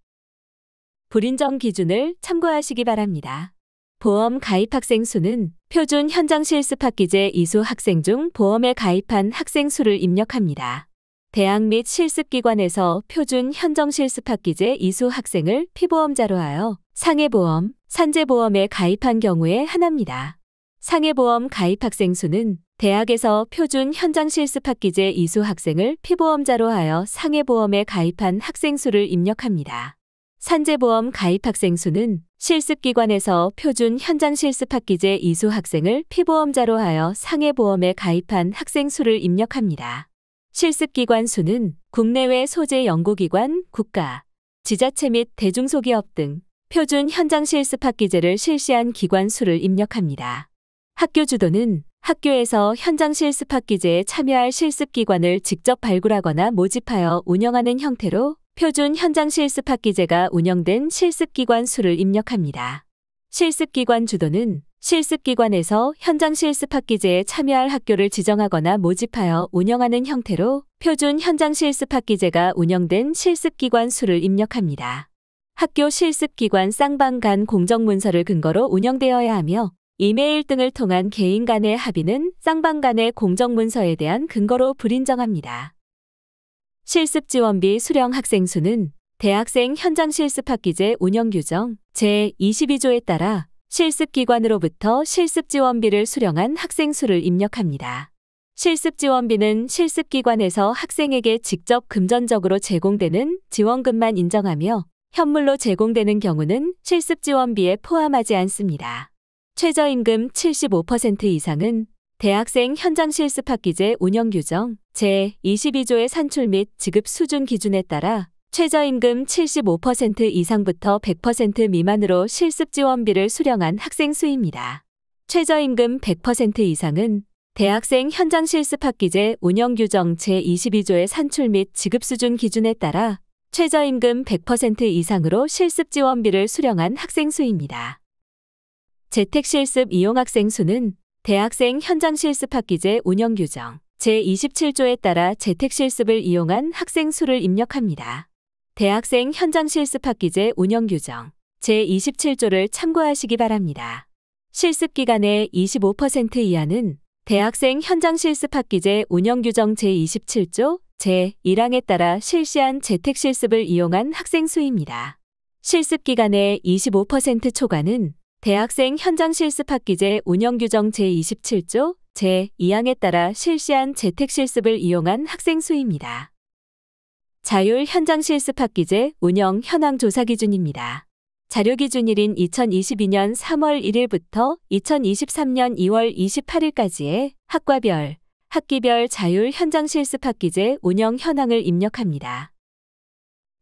불인정 기준을 참고하시기 바랍니다. 보험 가입 학생 수는 표준 현장 실습 학기제 이수 학생 중 보험에 가입한 학생 수를 입력합니다. 대학 및 실습기관에서 표준 현장 실습 학기제 이수 학생을 피보험자로 하여 상해보험, 산재보험에 가입한 경우에 하나입니다. 상해보험 가입 학생 수는 대학에서 표준 현장 실습 학기제 이수 학생을 피보험자로 하여 상해보험에 가입한 학생 수를 입력합니다. 산재보험 가입 학생 수는 실습기관에서 표준 현장 실습 학기제 이수 학생을 피보험자로 하여 상해보험에 가입한 학생 수를 입력합니다. 실습기관 수는 국내외 소재 연구기관, 국가, 지자체 및 대중소기업 등 표준 현장 실습 학기제를 실시한 기관 수를 입력합니다. 학교 주도는 학교에서 현장 실습 학기제에 참여할 실습기관을 직접 발굴하거나 모집하여 운영하는 형태로 표준 현장 실습 학기제가 운영된 실습기관 수를 입력합니다. 실습기관 주도는 실습기관에서 현장 실습 학기제에 참여할 학교를 지정하거나 모집하여 운영하는 형태로 표준 현장 실습 학기제가 운영된 실습기관 수를 입력합니다. 학교 실습기관 쌍방 간 공정문서를 근거로 운영되어야 하며 이메일 등을 통한 개인 간의 합의는 쌍방 간의 공정문서에 대한 근거로 불인정합니다. 실습지원비 수령 학생 수는 대학생 현장 실습 학기제 운영 규정 제22조에 따라 실습기관으로부터 실습지원비를 수령한 학생 수를 입력합니다. 실습지원비는 실습기관에서 학생에게 직접 금전적으로 제공되는 지원금만 인정하며 현물로 제공되는 경우는 실습지원비에 포함하지 않습니다. 최저임금 75% 이상은 대학생 현장 실습 학기제 운영 규정 제22조의 산출 및 지급 수준 기준에 따라 최저임금 75% 이상부터 100% 미만으로 실습지원비를 수령한 학생 수입니다. 최저임금 100% 이상은 대학생 현장 실습학기제 운영 규정 제22조의 산출 및 지급 수준 기준에 따라 최저임금 100% 이상으로 실습 지원비를 수령한 학생 수입니다. 재택실습 이용 학생 수는 대학생 현장 실습학기제 운영규정 제27조에 따라 재택실습을 이용한 학생 수를 입력합니다. 대학생 현장 실습학기제 운영규정 제27조를 참고하시기 바랍니다. 실습기간의 25% 이하는 대학생 현장 실습학기제 운영규정 제27조 제1항에 따라 실시한 재택실습을 이용한 학생 수입니다. 실습기간의 25% 초과는 대학생 현장 실습학기제 운영규정 제27조 제2항에 따라 실시한 재택실습을 이용한 학생 수입니다. 자율 현장 실습학기제 운영 현황 조사 기준입니다. 자료 기준일인 2022년 3월 1일부터 2023년 2월 28일까지의 학과별, 학기별 자율 현장 실습학기제 운영 현황을 입력합니다.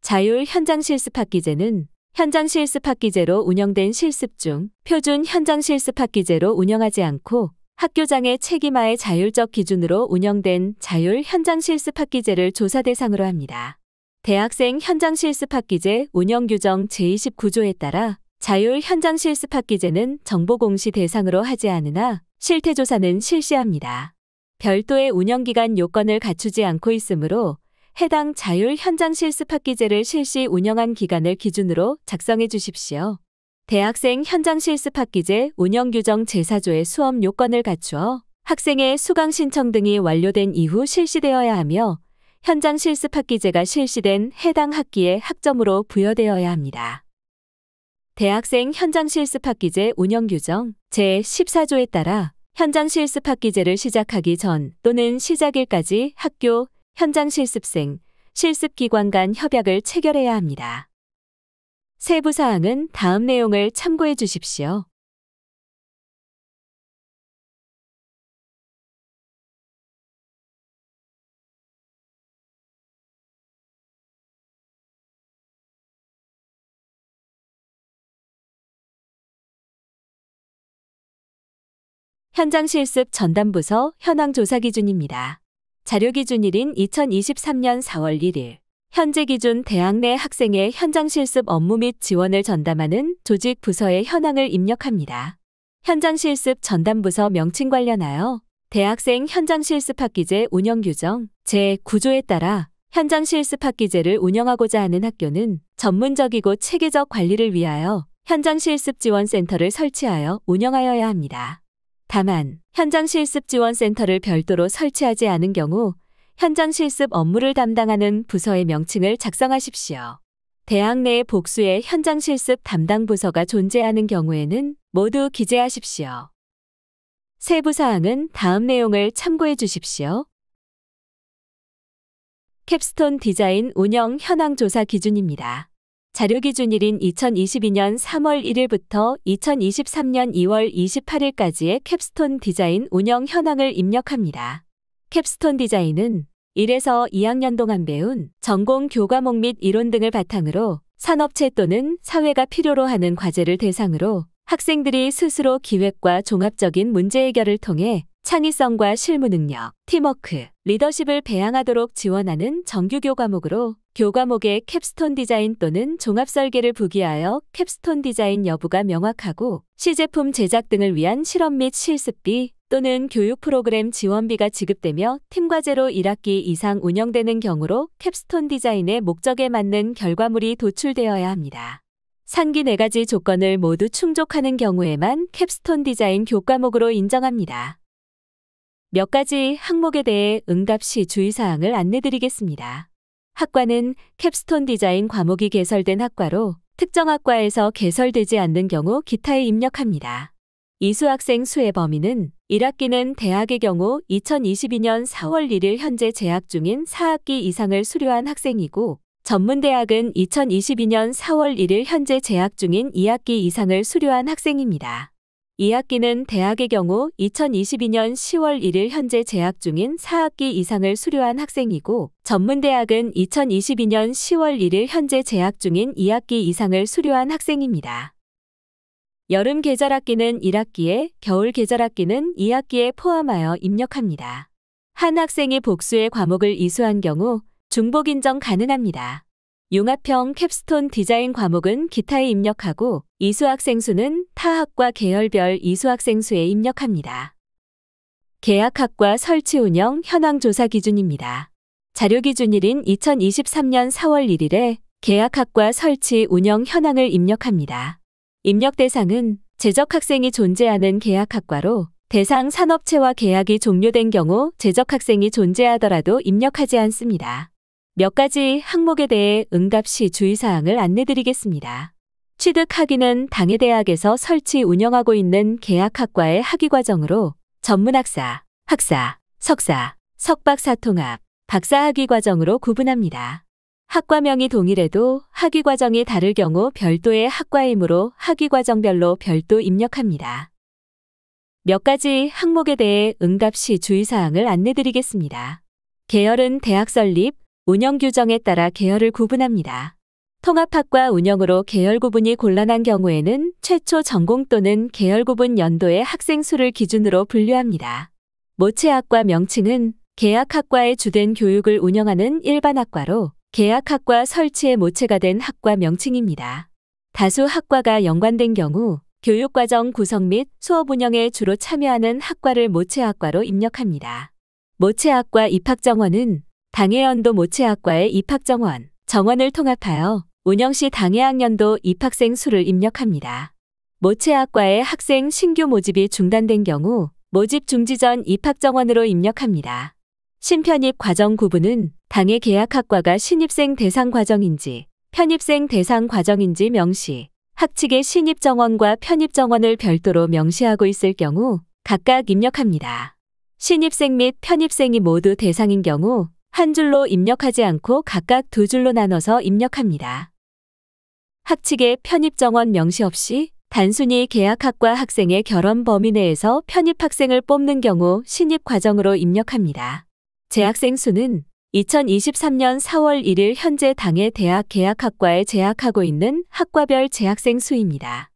자율 현장 실습학기제는 현장 실습학기제로 운영된 실습 중 표준 현장 실습학기제로 운영하지 않고 학교장의 책임하에 자율적 기준으로 운영된 자율 현장 실습학기제를 조사 대상으로 합니다. 대학생 현장 실습학기제 운영규정 제29조에 따라 자율 현장 실습학기제는 정보 공시 대상으로 하지 않으나 실태조사는 실시합니다. 별도의 운영기간 요건을 갖추지 않고 있으므로 해당 자율 현장 실습학기제를 실시 운영한 기간을 기준으로 작성해 주십시오. 대학생 현장 실습학기제 운영규정 제4조의 수업 요건을 갖추어 학생의 수강 신청 등이 완료된 이후 실시되어야 하며 현장 실습학기제가 실시된 해당 학기의 학점으로 부여되어야 합니다. 대학생 현장 실습학기제 운영규정 제14조에 따라 현장 실습학기제를 시작하기 전 또는 시작일까지 학교, 현장 실습생, 실습기관 간 협약을 체결해야 합니다. 세부 사항은 다음 내용을 참고해 주십시오. 현장 실습 전담부서 현황 조사 기준입니다. 자료 기준일인 2023년 4월 1일. 현재 기준 대학 내 학생의 현장 실습 업무 및 지원을 전담하는 조직 부서의 현황을 입력합니다. 현장 실습 전담부서 명칭 관련하여 대학생 현장 실습학기제 운영규정 제9조에 따라 현장 실습학기제를 운영하고자 하는 학교는 전문적이고 체계적 관리를 위하여 현장 실습 지원센터를 설치하여 운영하여야 합니다. 다만 현장 실습 지원센터를 별도로 설치하지 않은 경우 현장 실습 업무를 담당하는 부서의 명칭을 작성하십시오. 대학 내 복수의 현장 실습 담당 부서가 존재하는 경우에는 모두 기재하십시오. 세부 사항은 다음 내용을 참고해 주십시오. 캡스톤 디자인 운영 현황 조사 기준입니다. 자료 기준일인 2022년 3월 1일부터 2023년 2월 28일까지의 캡스톤 디자인 운영 현황을 입력합니다. 캡스톤 디자인은 1에서 2학년 동안 배운 전공 교과목 및 이론 등을 바탕으로 산업체 또는 사회가 필요로 하는 과제를 대상으로 학생들이 스스로 기획과 종합적인 문제 해결을 통해 창의성과 실무 능력, 팀워크, 리더십을 배양하도록 지원하는 정규 교과목으로 교과목의 캡스톤 디자인 또는 종합 설계를 부기하여 캡스톤 디자인 여부가 명확하고 시제품 제작 등을 위한 실험 및 실습비 또는 교육 프로그램 지원비가 지급되며 팀과제로 1학기 이상 운영되는 경우로 캡스톤 디자인의 목적에 맞는 결과물이 도출되어야 합니다. 상기 4가지 조건을 모두 충족하는 경우에만 캡스톤 디자인 교과목으로 인정합니다. 몇 가지 항목에 대해 응답 시 주의사항을 안내드리겠습니다. 학과는 캡스톤 디자인 과목이 개설된 학과로 특정 학과에서 개설되지 않는 경우 기타에 입력합니다. 이수 학생 수의 범위는 1학기는 대학의 경우 2022년 4월 1일 현재 재학 중인 4학기 이상을 수료한 학생이고 전문대학은 2022년 4월 1일 현재 재학 중인 2학기 이상을 수료한 학생입니다. 2학기는 대학의 경우 2022년 10월 1일 현재 재학 중인 4학기 이상을 수료한 학생이고 전문대학은 2022년 10월 1일 현재 재학 중인 2학기 이상을 수료한 학생입니다. 여름 계절학기는 1학기에, 겨울 계절학기는 2학기에 포함하여 입력합니다. 한 학생이 복수의 과목을 이수한 경우 중복 인정 가능합니다. 융합형 캡스톤 디자인 과목은 기타에 입력하고 이수 학생 수는 타 학과 계열별 이수 학생 수에 입력합니다. 계약학과 설치 운영 현황 조사 기준입니다. 자료 기준일인 2023년 4월 1일에 계약학과 설치 운영 현황을 입력합니다. 입력 대상은 재적 학생이 존재하는 계약학과로 대상 산업체와 계약이 종료된 경우 재적 학생이 존재하더라도 입력하지 않습니다. 몇 가지 항목에 대해 응답 시 주의사항을 안내드리겠습니다. 취득 학위는 당해 대학에서 설치 운영하고 있는 계약학과의 학위과정으로 전문학사, 학사, 석사, 석박사 통합, 박사 학위과정으로 구분합니다. 학과명이 동일해도 학위과정이 다를 경우 별도의 학과이므로 학위과정별로 별도 입력합니다. 몇 가지 항목에 대해 응답 시 주의사항을 안내드리겠습니다. 계열은 대학 설립, 운영 규정에 따라 계열을 구분합니다. 통합학과 운영으로 계열 구분이 곤란한 경우에는 최초 전공 또는 계열 구분 연도의 학생 수를 기준으로 분류합니다. 모체학과 명칭은 계약학과의 주된 교육을 운영하는 일반학과로 계약학과 설치의 모체가 된 학과 명칭입니다. 다수 학과가 연관된 경우 교육과정 구성 및 수업 운영에 주로 참여하는 학과를 모체학과로 입력합니다. 모체학과 입학정원은 당해연도 모체학과의 입학정원, 정원을 통합하여 운영시 당해학년도 입학생 수를 입력합니다. 모체학과의 학생 신규 모집이 중단된 경우 모집 중지 전 입학정원으로 입력합니다. 신편입 과정 구분은 당해 계약학과가 신입생 대상 과정인지 편입생 대상 과정인지 명시, 학칙의 신입정원과 편입정원을 별도로 명시하고 있을 경우 각각 입력합니다. 신입생 및 편입생이 모두 대상인 경우 한 줄로 입력하지 않고 각각 두 줄로 나눠서 입력합니다. 학칙의 편입정원 명시 없이 단순히 계약학과 학생의 결원 범위 내에서 편입학생을 뽑는 경우 신입과정으로 입력합니다. 재학생 수는 2023년 4월 1일 현재 당해 대학 계약학과에 재학하고 있는 학과별 재학생 수입니다.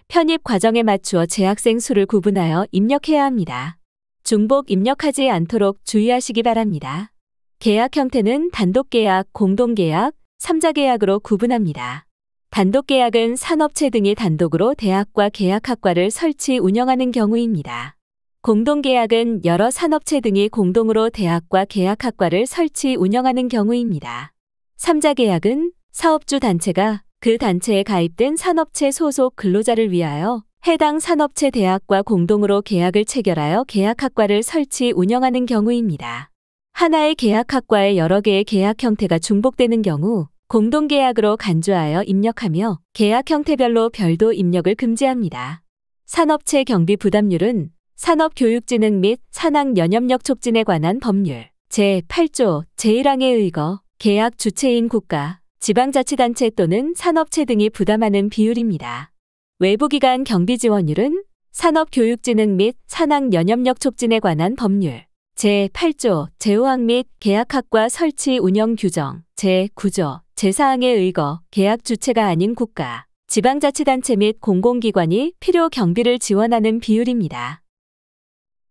편입 과정에 맞추어 재학생 수를 구분하여 입력해야 합니다. 중복 입력하지 않도록 주의하시기 바랍니다. 계약 형태는 단독계약, 공동계약, 3자계약으로 구분합니다. 단독계약은 산업체 등이 단독으로 대학과 계약학과를 설치 운영하는 경우입니다. 공동계약은 여러 산업체 등이 공동으로 대학과 계약학과를 설치 운영하는 경우입니다. 3자계약은 사업주 단체가 그 단체에 가입된 산업체 소속 근로자를 위하여 해당 산업체 대학과 공동으로 계약을 체결하여 계약학과를 설치 운영하는 경우입니다. 하나의 계약학과에 여러 개의 계약 형태가 중복되는 경우 공동계약으로 간주하여 입력하며 계약 형태별로 별도 입력을 금지합니다. 산업체 경비 부담률은 산업교육진흥 및 산학연협력 촉진에 관한 법률 제8조 제1항에 의거 계약 주체인 국가, 지방자치단체 또는 산업체 등이 부담하는 비율입니다. 외부기관 경비지원율은 산업교육진흥 및 산학연협력 촉진에 관한 법률 제8조 제5항 및 계약학과 설치 운영 규정 제9조 제4항에 의거 계약 주체가 아닌 국가, 지방자치단체 및 공공기관이 필요 경비를 지원하는 비율입니다.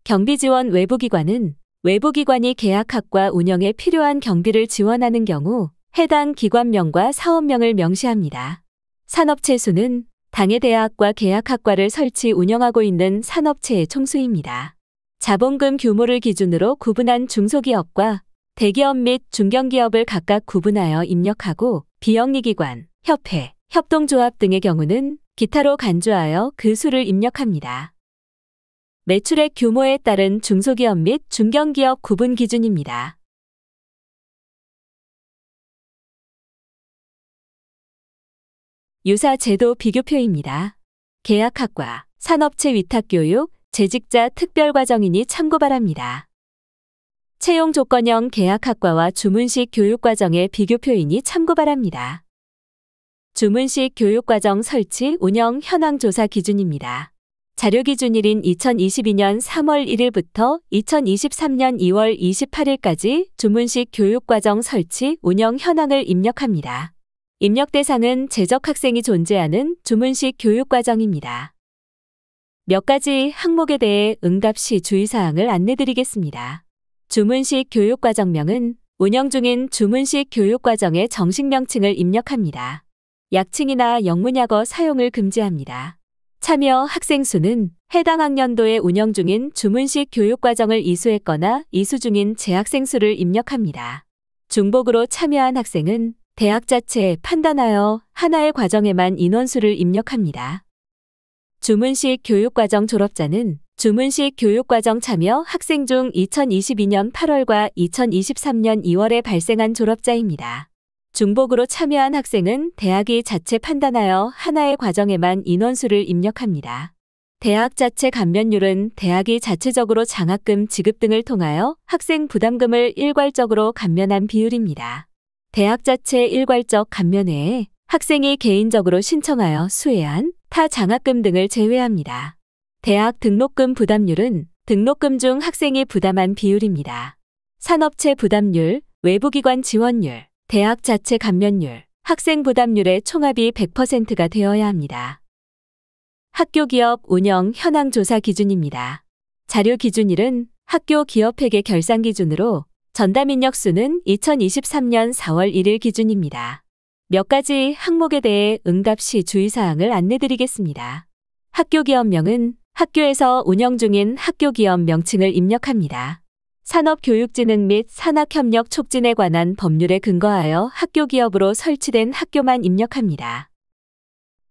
경비지원 외부기관은 외부기관이 계약학과 운영에 필요한 경비를 지원하는 경우 해당 기관명과 사업명을 명시합니다. 산업체 수는 당해 대학과 계약학과를 설치 운영하고 있는 산업체의 총수입니다. 자본금 규모를 기준으로 구분한 중소기업과 대기업 및 중견기업을 각각 구분하여 입력하고 비영리기관, 협회, 협동조합 등의 경우는 기타로 간주하여 그 수를 입력합니다. 매출액 규모에 따른 중소기업 및 중견기업 구분 기준입니다. 유사 제도 비교표입니다. 계약학과, 산업체 위탁교육, 재직자 특별과정이니 참고 바랍니다. 채용 조건형 계약학과와 주문식 교육과정의 비교표이니 참고 바랍니다. 주문식 교육과정 설치 운영 현황 조사 기준입니다. 자료 기준일인 2022년 3월 1일부터 2023년 2월 28일까지 주문식 교육과정 설치 운영 현황을 입력합니다. 입력 대상은 재적 학생이 존재하는 주문식 교육과정입니다. 몇 가지 항목에 대해 응답 시 주의사항을 안내드리겠습니다. 주문식 교육과정명은 운영 중인 주문식 교육과정의 정식 명칭을 입력합니다. 약칭이나 영문약어 사용을 금지합니다. 참여 학생 수는 해당 학년도에 운영 중인 주문식 교육과정을 이수했거나 이수 중인 재학생 수를 입력합니다. 중복으로 참여한 학생은 대학 자체에 판단하여 하나의 과정에만 인원수를 입력합니다. 주문식 교육과정 졸업자는 주문식 교육과정 참여 학생 중 2022년 8월과 2023년 2월에 발생한 졸업자입니다. 중복으로 참여한 학생은 대학이 자체 판단하여 하나의 과정에만 인원수를 입력합니다. 대학 자체 감면율은 대학이 자체적으로 장학금 지급 등을 통하여 학생 부담금을 일괄적으로 감면한 비율입니다. 대학 자체 일괄적 감면 외에 학생이 개인적으로 신청하여 수혜한 타 장학금 등을 제외합니다. 대학 등록금 부담률은 등록금 중 학생이 부담한 비율입니다. 산업체 부담률, 외부기관 지원율, 대학 자체 감면율, 학생 부담률의 총합이 100%가 되어야 합니다. 학교 기업 운영 현황 조사 기준입니다. 자료 기준일은 학교 기업회계 결산 기준으로 전담 인력 수는 2023년 4월 1일 기준입니다. 몇 가지 항목에 대해 응답 시 주의사항을 안내드리겠습니다. 학교 기업명은 학교에서 운영 중인 학교 기업 명칭을 입력합니다. 산업교육진흥 및 산학협력 촉진에 관한 법률에 근거하여 학교 기업으로 설치된 학교만 입력합니다.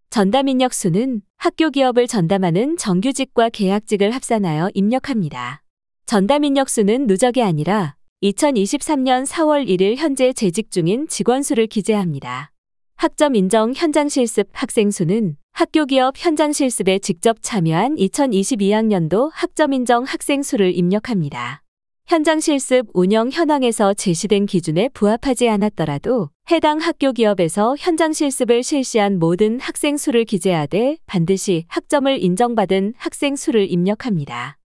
전담 인력 수는 학교 기업을 전담하는 정규직과 계약직을 합산하여 입력합니다. 전담 인력 수는 누적이 아니라 2023년 4월 1일 현재 재직 중인 직원 수를 기재합니다. 학점 인정 현장 실습 학생 수는 학교 기업 현장 실습에 직접 참여한 2022학년도 학점 인정 학생 수를 입력합니다. 현장 실습 운영 현황에서 제시된 기준에 부합하지 않았더라도 해당 학교 기업에서 현장 실습을 실시한 모든 학생 수를 기재하되 반드시 학점을 인정받은 학생 수를 입력합니다.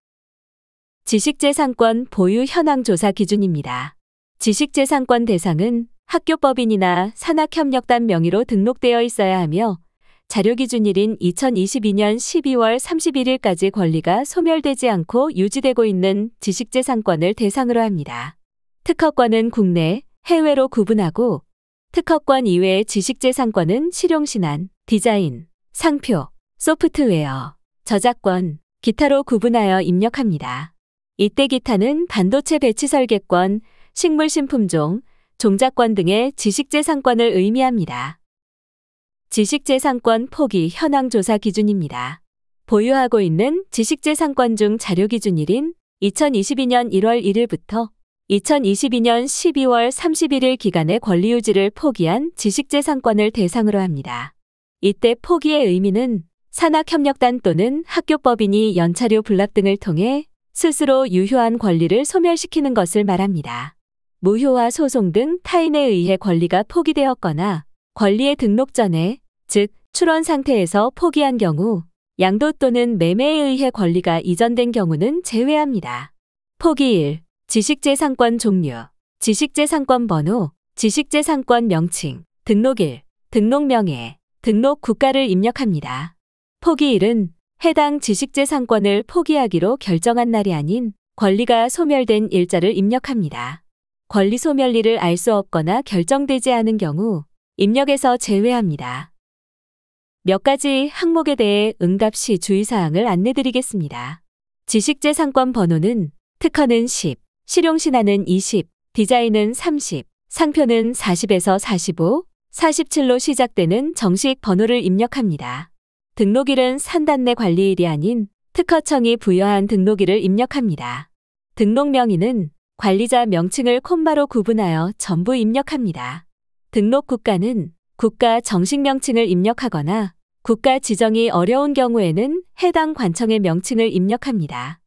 지식재산권 보유 현황 조사 기준입니다. 지식재산권 대상은 학교법인이나 산학협력단 명의로 등록되어 있어야 하며 자료 기준일인 2022년 12월 31일까지 권리가 소멸되지 않고 유지되고 있는 지식재산권을 대상으로 합니다. 특허권은 국내, 해외로 구분하고 특허권 이외의 지식재산권은 실용신안, 디자인, 상표, 소프트웨어, 저작권, 기타로 구분하여 입력합니다. 이때 기타는 반도체 배치 설계권, 식물신품종, 종자권 등의 지식재산권을 의미합니다. 지식재산권 포기 현황 조사 기준입니다. 보유하고 있는 지식재산권 중 자료 기준일인 2022년 1월 1일부터 2022년 12월 31일 기간의 권리유지를 포기한 지식재산권을 대상으로 합니다. 이때 포기의 의미는 산학협력단 또는 학교법인이 연차료 불납 등을 통해 스스로 유효한 권리를 소멸시키는 것을 말합니다. 무효와 소송 등 타인에 의해 권리가 포기되었거나 권리의 등록 전에, 즉 출원 상태에서 포기한 경우 양도 또는 매매에 의해 권리가 이전된 경우는 제외합니다. 포기일, 지식재산권 종류, 지식재산권 번호, 지식재산권 명칭, 등록일, 등록명예, 등록 국가를 입력합니다. 포기일은 해당 지식재산권을 포기하기로 결정한 날이 아닌 권리가 소멸된 일자를 입력합니다. 권리 소멸일을 알 수 없거나 결정되지 않은 경우 입력에서 제외합니다. 몇 가지 항목에 대해 응답 시 주의사항을 안내드리겠습니다. 지식재산권 번호는 특허는 10, 실용신안은 20, 디자인은 30, 상표는 40에서 45, 47로 시작되는 정식 번호를 입력합니다. 등록일은 산단내 관리일이 아닌 특허청이 부여한 등록일을 입력합니다. 등록명의는 관리자 명칭을 콤마로 구분하여 전부 입력합니다. 등록 국가는 국가 정식 명칭을 입력하거나 국가 지정이 어려운 경우에는 해당 관청의 명칭을 입력합니다.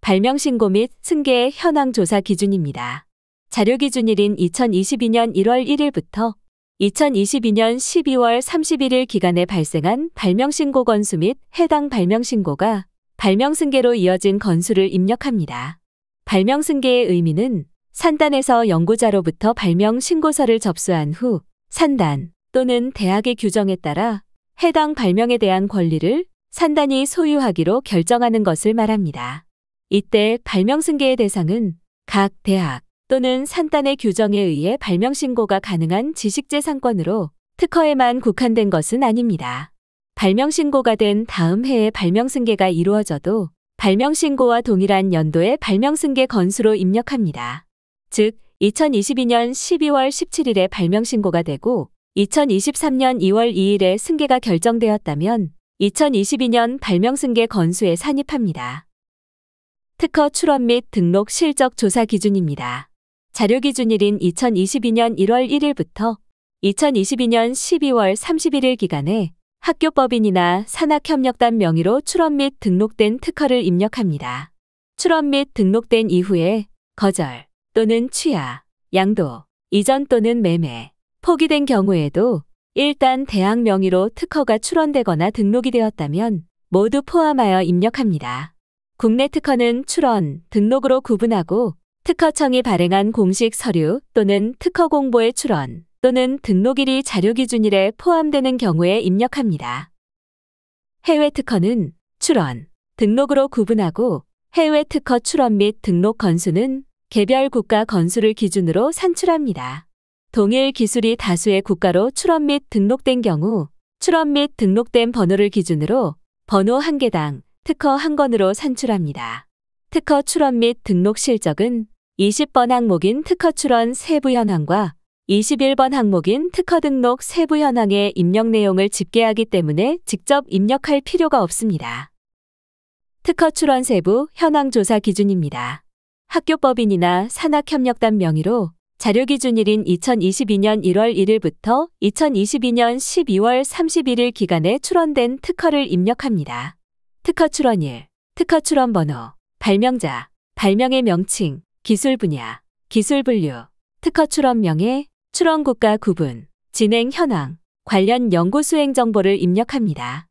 발명신고 및 승계의 현황 조사 기준입니다. 자료 기준일인 2022년 1월 1일부터 2022년 12월 31일 기간에 발생한 발명신고 건수 및 해당 발명신고가 발명승계로 이어진 건수를 입력합니다. 발명승계의 의미는 산단에서 연구자로부터 발명신고서를 접수한 후 산단 또는 대학의 규정에 따라 해당 발명에 대한 권리를 산단이 소유하기로 결정하는 것을 말합니다. 이때 발명 승계의 대상은 각 대학 또는 산단의 규정에 의해 발명 신고가 가능한 지식재산권으로 특허에만 국한된 것은 아닙니다. 발명 신고가 된 다음 해에 발명 승계가 이루어져도 발명 신고와 동일한 연도의 발명 승계 건수로 입력합니다. 즉, 2022년 12월 17일에 발명 신고가 되고 2023년 2월 2일에 승계가 결정되었다면 2022년 발명 승계 건수에 산입합니다. 특허 출원 및 등록 실적 조사 기준입니다. 자료 기준일인 2022년 1월 1일부터 2022년 12월 31일 기간에 학교법인이나 산학협력단 명의로 출원 및 등록된 특허를 입력합니다. 출원 및 등록된 이후에 거절 또는 취하, 양도, 이전 또는 매매, 포기된 경우에도 일단 대학 명의로 특허가 출원되거나 등록이 되었다면 모두 포함하여 입력합니다. 국내 특허는 출원, 등록으로 구분하고 특허청이 발행한 공식 서류 또는 특허 공보의 출원 또는 등록일이 자료 기준일에 포함되는 경우에 입력합니다. 해외 특허는 출원, 등록으로 구분하고 해외 특허 출원 및 등록 건수는 개별 국가 건수를 기준으로 산출합니다. 동일 기술이 다수의 국가로 출원 및 등록된 경우 출원 및 등록된 번호를 기준으로 번호 1개당 특허 1건으로 산출합니다. 특허 출원 및 등록 실적은 20번 항목인 특허 출원 세부 현황과 21번 항목인 특허 등록 세부 현황의 입력 내용을 집계하기 때문에 직접 입력할 필요가 없습니다. 특허 출원 세부 현황 조사 기준입니다. 학교법인이나 산학협력단 명의로 자료 기준일인 2022년 1월 1일부터 2022년 12월 31일 기간에 출원된 특허를 입력합니다. 특허 출원일, 특허 출원 번호, 발명자, 발명의 명칭, 기술 분야, 기술 분류, 특허 출원 명예, 출원 국가 구분, 진행 현황, 관련 연구 수행 정보를 입력합니다.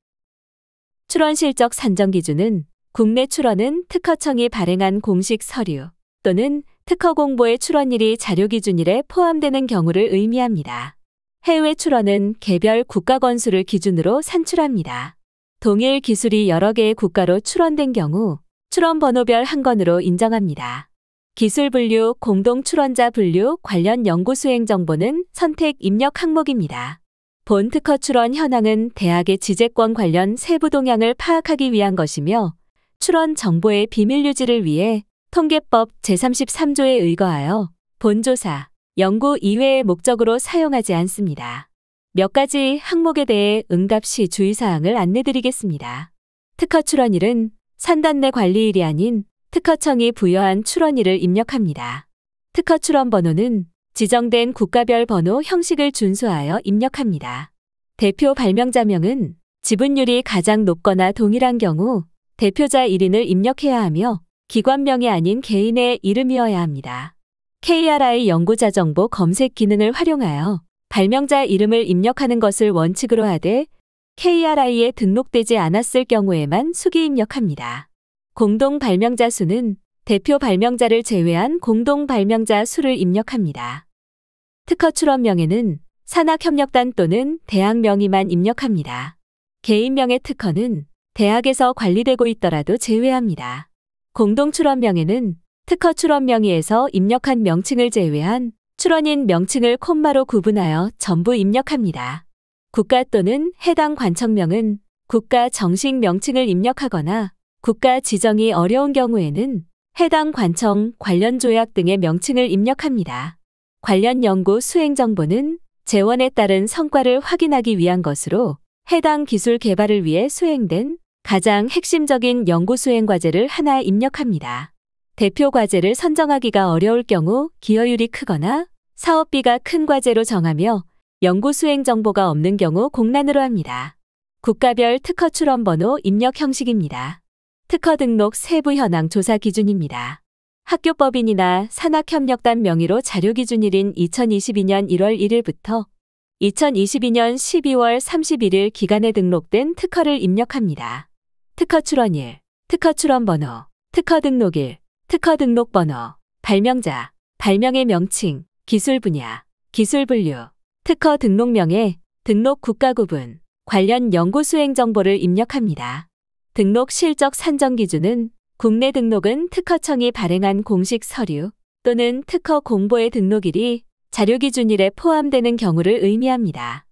출원 실적 산정 기준은 국내 출원은 특허청이 발행한 공식 서류 또는 특허 공보의 출원일이 자료 기준일에 포함되는 경우를 의미합니다. 해외 출원은 개별 국가 건수를 기준으로 산출합니다. 동일 기술이 여러 개의 국가로 출원된 경우 출원 번호별 한 건으로 인정합니다. 기술 분류, 공동 출원자 분류 관련 연구 수행 정보는 선택 입력 항목입니다. 본 특허 출원 현황은 대학의 지재권 관련 세부 동향을 파악하기 위한 것이며 출원 정보의 비밀 유지를 위해 통계법 제33조에 의거하여 본조사, 연구 이외의 목적으로 사용하지 않습니다. 몇 가지 항목에 대해 응답 시 주의사항을 안내드리겠습니다. 특허 출원일은 산단 내 관리일이 아닌 특허청이 부여한 출원일을 입력합니다. 특허 출원 번호는 지정된 국가별 번호 형식을 준수하여 입력합니다. 대표 발명자명은 지분율이 가장 높거나 동일한 경우 대표자 1인을 입력해야 하며 기관명이 아닌 개인의 이름이어야 합니다. KRI 연구자 정보 검색 기능을 활용하여 발명자 이름을 입력하는 것을 원칙으로 하되 KRI에 등록되지 않았을 경우에만 수기 입력합니다. 공동 발명자 수는 대표 발명자를 제외한 공동 발명자 수를 입력합니다. 특허 출원명에는 산학협력단 또는 대학 명의만 입력합니다. 개인명의 특허는 대학에서 관리되고 있더라도 제외합니다. 공동 출원명에는 특허 출원 명의에서 입력한 명칭을 제외한 출원인 명칭을 콤마로 구분하여 전부 입력합니다. 국가 또는 해당 관청명은 국가 정식 명칭을 입력하거나 국가 지정이 어려운 경우에는 해당 관청, 관련 조약 등의 명칭을 입력합니다. 관련 연구 수행 정보는 재원에 따른 성과를 확인하기 위한 것으로 해당 기술 개발을 위해 수행된 가장 핵심적인 연구 수행 과제를 하나 입력합니다. 대표 과제를 선정하기가 어려울 경우 기여율이 크거나 사업비가 큰 과제로 정하며 연구 수행 정보가 없는 경우 공란으로 합니다. 국가별 특허 출원 번호 입력 형식입니다. 특허 등록 세부 현황 조사 기준입니다. 학교법인이나 산학협력단 명의로 자료 기준일인 2022년 1월 1일부터 2022년 12월 31일 기간에 등록된 특허를 입력합니다. 특허 출원일, 특허 출원 번호, 특허 등록일, 특허 등록 번호, 발명자, 발명의 명칭, 기술 분야, 기술 분류, 특허 등록명에 등록 국가구분, 관련 연구 수행 정보를 입력합니다. 등록 실적 산정 기준은 국내 등록은 특허청이 발행한 공식 서류 또는 특허 공보의 등록일이 자료기준일에 포함되는 경우를 의미합니다.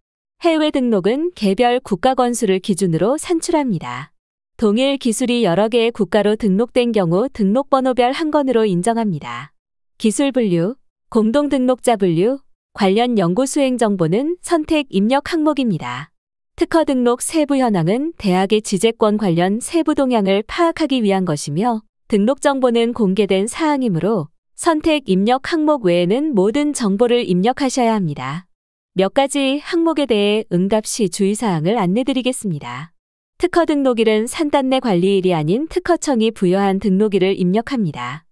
해외 등록은 개별 국가 건수를 기준으로 산출합니다. 동일 기술이 여러 개의 국가로 등록된 경우 등록번호별 한 건으로 인정합니다. 기술 분류, 공동 등록자 분류, 관련 연구 수행 정보는 선택 입력 항목입니다. 특허 등록 세부 현황은 대학의 지재권 관련 세부 동향을 파악하기 위한 것이며 등록 정보는 공개된 사항이므로 선택 입력 항목 외에는 모든 정보를 입력하셔야 합니다. 몇 가지 항목에 대해 응답 시 주의사항을 안내드리겠습니다. 특허 등록일은 산단내 관리일이 아닌 특허청이 부여한 등록일을 입력합니다.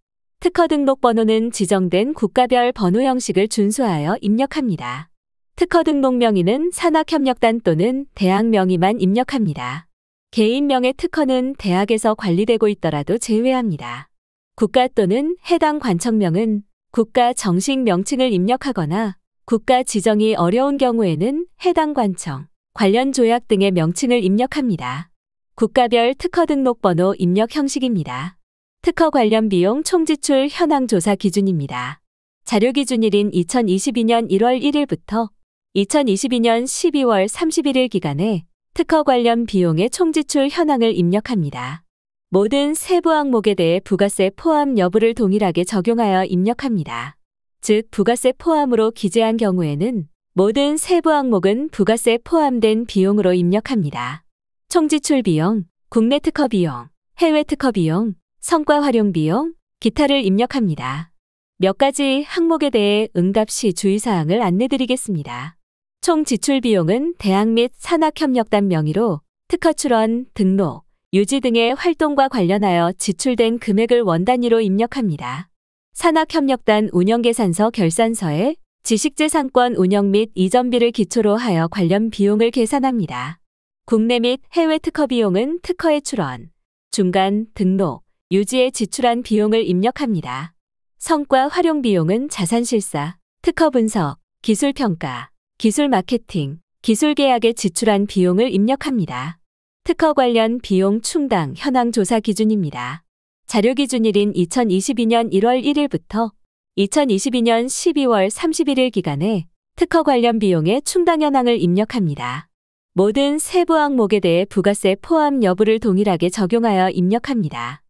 특허 등록 번호는 지정된 국가별 번호 형식을 준수하여 입력합니다. 특허 등록 명의는 산학협력단 또는 대학 명의만 입력합니다. 개인 명의 특허는 대학에서 관리되고 있더라도 제외합니다. 국가 또는 해당 관청명은 국가 정식 명칭을 입력하거나 국가 지정이 어려운 경우에는 해당 관청, 관련 조약 등의 명칭을 입력합니다. 국가별 특허 등록 번호 입력 형식입니다. 특허 관련 비용 총지출 현황 조사 기준입니다. 자료 기준일인 2022년 1월 1일부터 2022년 12월 31일 기간에 특허 관련 비용의 총지출 현황을 입력합니다. 모든 세부 항목에 대해 부가세 포함 여부를 동일하게 적용하여 입력합니다. 즉, 부가세 포함으로 기재한 경우에는 모든 세부 항목은 부가세 포함된 비용으로 입력합니다. 총지출 비용, 국내 특허 비용, 해외 특허 비용, 성과 활용 비용, 기타를 입력합니다. 몇 가지 항목에 대해 응답 시 주의사항을 안내드리겠습니다. 총 지출 비용은 대학 및 산학협력단 명의로 특허 출원, 등록, 유지 등의 활동과 관련하여 지출된 금액을 원 단위로 입력합니다. 산학협력단 운영계산서 결산서에 지식재산권 운영 및 이전비를 기초로 하여 관련 비용을 계산합니다. 국내 및 해외 특허 비용은 특허의 출원, 중간, 등록, 유지에 지출한 비용을 입력합니다. 성과 활용 비용은 자산실사, 특허 분석, 기술평가, 기술 마케팅, 기술 계약에 지출한 비용을 입력합니다. 특허 관련 비용 충당 현황 조사 기준입니다. 자료 기준일인 2022년 1월 1일부터 2022년 12월 31일 기간에 특허 관련 비용의 충당 현황을 입력합니다. 모든 세부 항목에 대해 부가세 포함 여부를 동일하게 적용하여 입력합니다.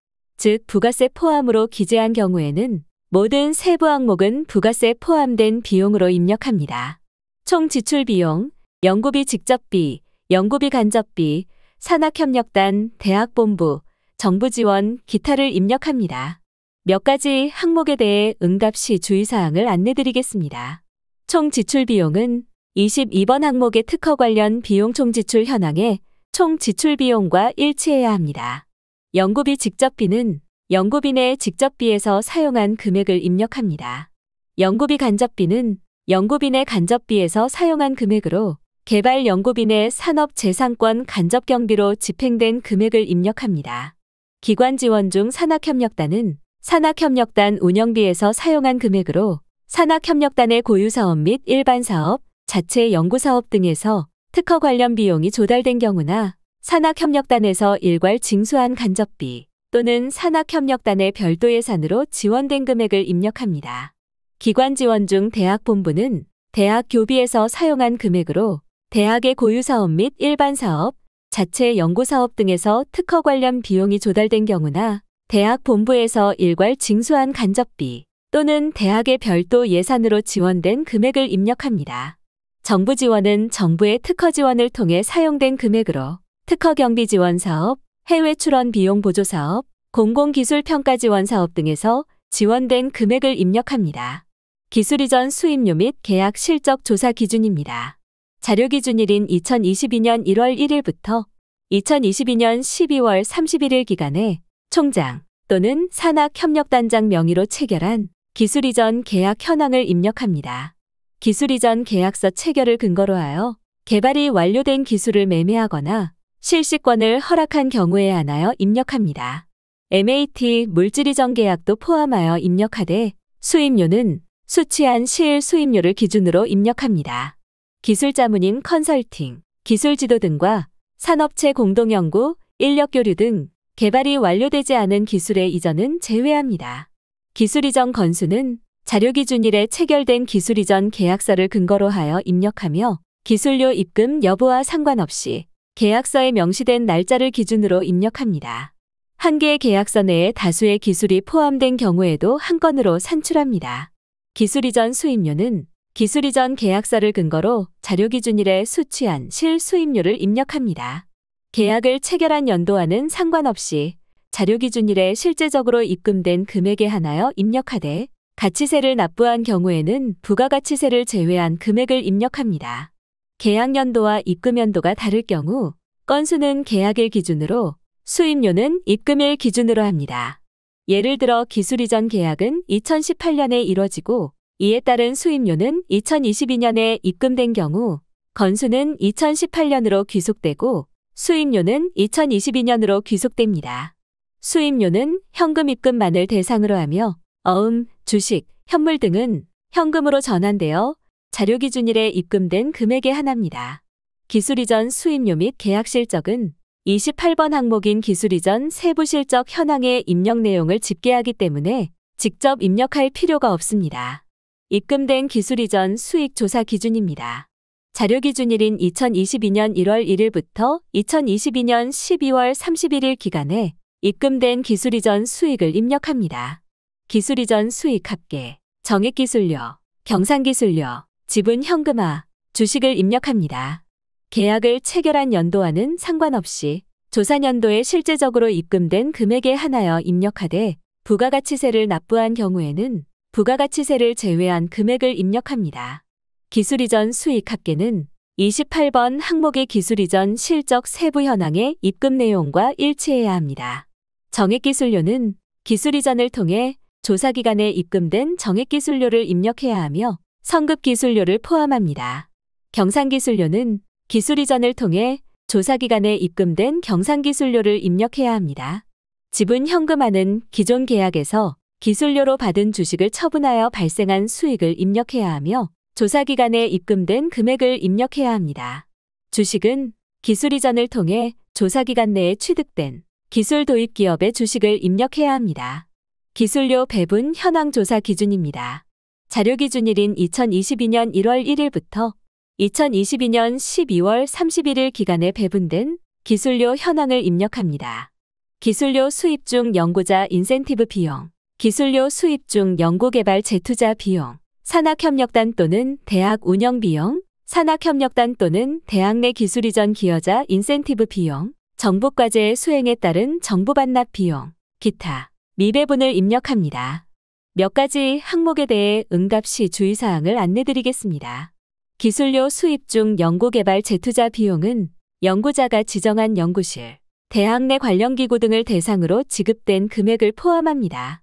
즉, 부가세 포함으로 기재한 경우에는 모든 세부 항목은 부가세 포함된 비용으로 입력합니다. 총 지출 비용, 연구비 직접비, 연구비 간접비, 산학협력단, 대학본부, 정부 지원, 기타를 입력합니다. 몇 가지 항목에 대해 응답 시 주의사항을 안내드리겠습니다. 총 지출 비용은 22번 항목의 특허 관련 비용 총 지출 현황에 총 지출 비용과 일치해야 합니다. 연구비 직접비는 연구비 내 직접비에서 사용한 금액을 입력합니다. 연구비 간접비는 연구비 내 간접비에서 사용한 금액으로 개발 연구비 내 산업재산권 간접 경비로 집행된 금액을 입력합니다. 기관 지원 중 산학협력단은 산학협력단 운영비에서 사용한 금액으로 산학협력단의 고유사업 및 일반사업, 자체 연구사업 등에서 특허 관련 비용이 조달된 경우나 산학협력단에서 일괄 징수한 간접비 또는 산학협력단의 별도 예산으로 지원된 금액을 입력합니다. 기관 지원 중 대학본부는 대학 교비에서 사용한 금액으로 대학의 고유사업 및 일반사업, 자체 연구사업 등에서 특허 관련 비용이 조달된 경우나 대학 본부에서 일괄 징수한 간접비 또는 대학의 별도 예산으로 지원된 금액을 입력합니다. 정부 지원은 정부의 특허 지원을 통해 사용된 금액으로 특허 경비 지원 사업, 해외 출원 비용 보조 사업, 공공기술 평가 지원 사업 등에서 지원된 금액을 입력합니다. 기술 이전 수입료 및 계약 실적 조사 기준입니다. 자료 기준일인 2022년 1월 1일부터 2022년 12월 31일 기간에 총장 또는 산학협력단장 명의로 체결한 기술 이전 계약 현황을 입력합니다. 기술 이전 계약서 체결을 근거로 하여 개발이 완료된 기술을 매매하거나 실시권을 허락한 경우에 한하여 입력합니다. MAT 물질 이전 계약도 포함하여 입력하되 수입료는 수취한 시일 수입료를 기준으로 입력합니다. 기술자문인 컨설팅, 기술지도 등과 산업체 공동연구, 인력교류 등 개발이 완료되지 않은 기술의 이전은 제외합니다. 기술 이전 건수는 자료기준일에 체결된 기술 이전 계약서를 근거로 하여 입력하며 기술료 입금 여부와 상관없이 계약서에 명시된 날짜를 기준으로 입력합니다. 한 개의 계약서 내에 다수의 기술이 포함된 경우에도 한 건으로 산출합니다. 기술 이전 수입료는 기술 이전 계약서를 근거로 자료기준일에 수취한 실수입료를 입력합니다. 계약을 체결한 연도와는 상관없이 자료기준일에 실제적으로 입금된 금액에 한하여 입력하되 가치세를 납부한 경우에는 부가가치세를 제외한 금액을 입력합니다. 계약연도와 입금연도가 다를 경우 건수는 계약일 기준으로 수입료는 입금일 기준으로 합니다. 예를 들어 기술 이전 계약은 2018년에 이뤄지고 이에 따른 수입료는 2022년에 입금된 경우 건수는 2018년으로 귀속되고 수입료는 2022년으로 귀속됩니다. 수입료는 현금 입금만을 대상으로 하며 어음, 주식, 현물 등은 현금으로 전환되어 자료기준일에 입금된 금액에 한합니다. 기술 이전 수입료 및 계약 실적은 28번 항목인 기술 이전 세부 실적 현황의 입력 내용을 집계하기 때문에 직접 입력할 필요가 없습니다. 입금된 기술 이전 수익 조사 기준입니다. 자료기준일인 2022년 1월 1일부터 2022년 12월 31일 기간에 입금된 기술 이전 수익을 입력합니다. 기술 이전 수익 합계, 정액기술료, 경상기술료, 지분 현금화, 주식을 입력합니다. 계약을 체결한 연도와는 상관없이 조사년도에 실제적으로 입금된 금액에 한하여 입력하되 부가가치세를 납부한 경우에는 부가가치세를 제외한 금액을 입력합니다. 기술 이전 수익 합계는 28번 항목의 기술 이전 실적 세부 현황의 입금 내용과 일치해야 합니다. 정액기술료는 기술 이전을 통해 조사기간에 입금된 정액기술료를 입력해야 하며 성급기술료를 포함합니다. 경상기술료는 기술 이전을 통해 조사기간에 입금된 경상기술료를 입력해야 합니다. 지분 현금화는 기존 계약에서 기술료로 받은 주식을 처분하여 발생한 수익을 입력해야 하며 조사기간에 입금된 금액을 입력해야 합니다. 주식은 기술 이전을 통해 조사기간 내에 취득된 기술 도입 기업의 주식을 입력해야 합니다. 기술료 배분 현황 조사 기준입니다. 자료기준일인 2022년 1월 1일부터 2022년 12월 31일 기간에 배분된 기술료 현황을 입력합니다. 기술료 수입 중 연구자 인센티브 비용, 기술료 수입 중 연구개발 재투자 비용, 산학협력단 또는 대학 운영 비용, 산학협력단 또는 대학 내 기술 이전 기여자 인센티브 비용, 정부과제의 수행에 따른 정부 반납 비용, 기타, 미배분을 입력합니다. 몇 가지 항목에 대해 응답 시 주의사항을 안내드리겠습니다. 기술료 수입 중 연구개발 재투자 비용은 연구자가 지정한 연구실, 대학 내 관련 기구 등을 대상으로 지급된 금액을 포함합니다.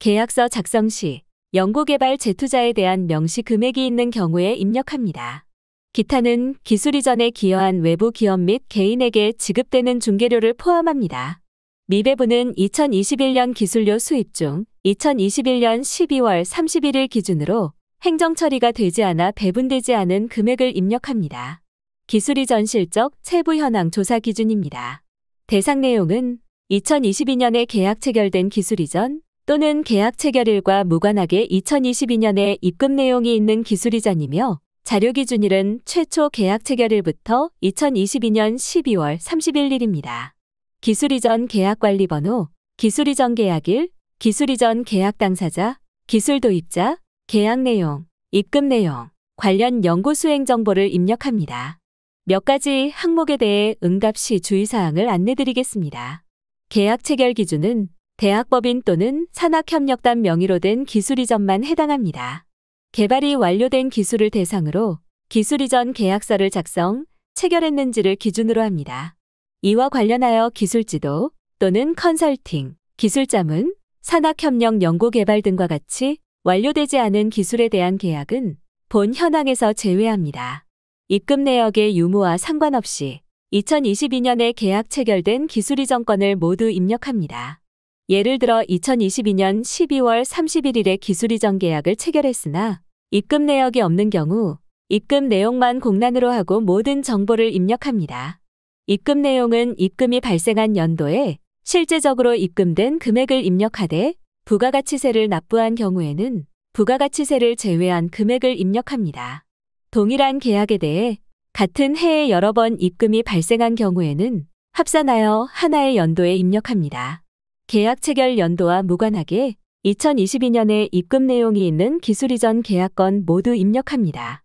계약서 작성 시 연구개발 재투자에 대한 명시 금액이 있는 경우에 입력합니다. 기타는 기술 이전에 기여한 외부 기업 및 개인에게 지급되는 중개료를 포함합니다. 미배분은 2021년 기술료 수입 중 2021년 12월 31일 기준으로 행정처리가 되지 않아 배분되지 않은 금액을 입력합니다. 기술 이전 실적 세부 현황 조사 기준입니다. 대상 내용은 2022년에 계약 체결된 기술 이전 또는 계약 체결일과 무관하게 2022년에 입금 내용이 있는 기술 이전이며 자료기준일은 최초 계약 체결일부터 2022년 12월 31일입니다. 기술 이전 계약관리번호, 기술 이전 계약일, 기술 이전 계약 당사자, 기술 도입자, 계약 내용, 입금 내용, 관련 연구 수행 정보를 입력합니다. 몇 가지 항목에 대해 응답 시 주의사항을 안내드리겠습니다. 계약 체결 기준은 대학법인 또는 산학협력단 명의로 된 기술 이전만 해당합니다. 개발이 완료된 기술을 대상으로 기술 이전 계약서를 작성, 체결했는지를 기준으로 합니다. 이와 관련하여 기술지도 또는 컨설팅, 기술자문, 산학협력 연구개발 등과 같이 완료되지 않은 기술에 대한 계약은 본 현황에서 제외합니다. 입금 내역의 유무와 상관없이 2022년에 계약 체결된 기술 이전권을 모두 입력합니다. 예를 들어 2022년 12월 31일에 기술 이전 계약을 체결했으나 입금 내역이 없는 경우 입금 내용만 공란으로 하고 모든 정보를 입력합니다. 입금 내용은 입금이 발생한 연도에 실제적으로 입금된 금액을 입력하되 부가가치세를 납부한 경우에는 부가가치세를 제외한 금액을 입력합니다. 동일한 계약에 대해 같은 해에 여러 번 입금이 발생한 경우에는 합산하여 하나의 연도에 입력합니다. 계약 체결 연도와 무관하게 2022년에 입금 내용이 있는 기술이전 계약건 모두 입력합니다.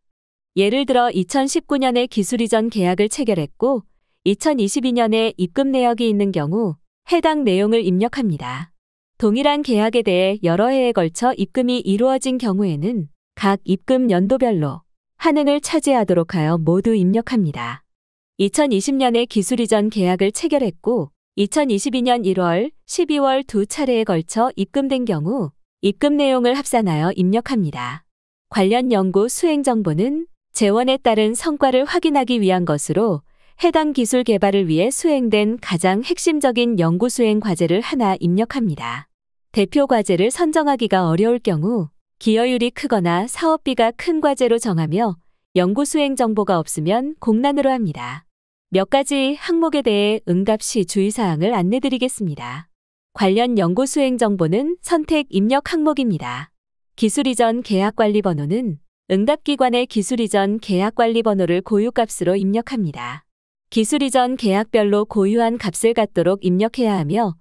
예를 들어 2019년에 기술이전 계약을 체결했고 2022년에 입금 내역이 있는 경우 해당 내용을 입력합니다. 동일한 계약에 대해 여러 해에 걸쳐 입금이 이루어진 경우에는 각 입금 연도별로 한행을 차지하도록 하여 모두 입력합니다. 2020년에 기술이전 계약을 체결했고 2022년 1월, 12월 두 차례에 걸쳐 입금된 경우 입금 내용을 합산하여 입력합니다. 관련 연구 수행 정보는 재원에 따른 성과를 확인하기 위한 것으로 해당 기술 개발을 위해 수행된 가장 핵심적인 연구 수행 과제를 하나 입력합니다. 대표 과제를 선정하기가 어려울 경우 기여율이 크거나 사업비가 큰 과제로 정하며 연구 수행 정보가 없으면 공란으로 합니다. 몇 가지 항목에 대해 응답 시 주의사항을 안내드리겠습니다. 관련 연구 수행 정보는 선택 입력 항목입니다. 기술이전 계약관리번호는 응답기관의 기술이전 계약관리번호를 고유값으로 입력합니다. 기술이전 계약별로 고유한 값을 갖도록 입력해야 하며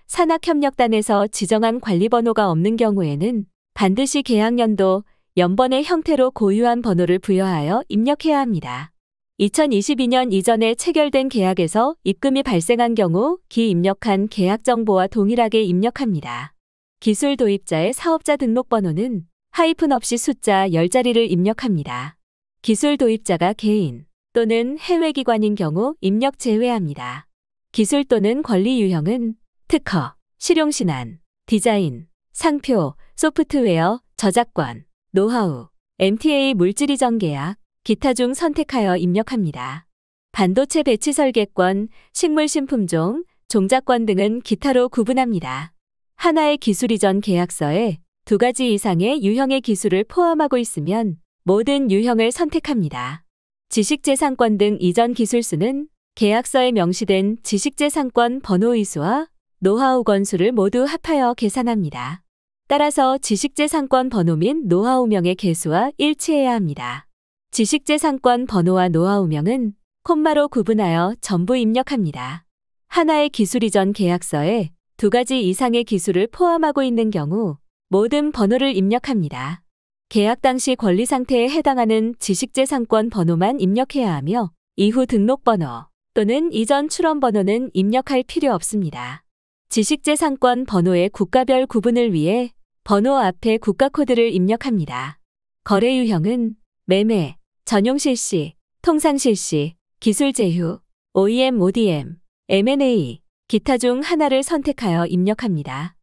산학협력단에서 지정한 관리번호가 없는 경우에는 반드시 계약연도, 연번의 형태로 고유한 번호를 부여하여 입력해야 합니다. 2022년 이전에 체결된 계약에서 입금이 발생한 경우 기입력한 계약 정보와 동일하게 입력합니다. 기술 도입자의 사업자 등록번호는 하이픈 없이 숫자 10자리를 입력합니다. 기술 도입자가 개인 또는 해외기관인 경우 입력 제외합니다. 기술 또는 권리 유형은 특허, 실용신안, 디자인, 상표, 소프트웨어, 저작권, 노하우, MTA 물질 이전 계약, 기타 중 선택하여 입력합니다. 반도체 배치 설계권, 식물 신품종, 종자권 등은 기타로 구분합니다. 하나의 기술 이전 계약서에 2가지 이상의 유형의 기술을 포함하고 있으면 모든 유형을 선택합니다. 지식재산권 등 이전 기술수는 계약서에 명시된 지식재산권 번호의 수와 노하우 건수를 모두 합하여 계산합니다. 따라서 지식재산권 번호 및 노하우명의 개수와 일치해야 합니다. 지식재산권 번호와 노하우명은 콤마로 구분하여 전부 입력합니다. 하나의 기술 이전 계약서에 2가지 이상의 기술을 포함하고 있는 경우 모든 번호를 입력합니다. 계약 당시 권리 상태에 해당하는 지식재산권 번호만 입력해야 하며 이후 등록번호 또는 이전 출원번호는 입력할 필요 없습니다. 지식재산권 번호의 국가별 구분을 위해 번호 앞에 국가코드를 입력합니다. 거래 유형은 매매, 전용 실시, 통상 실시, 기술 제휴, OEM, ODM, M&A, 기타 중 하나를 선택하여 입력합니다.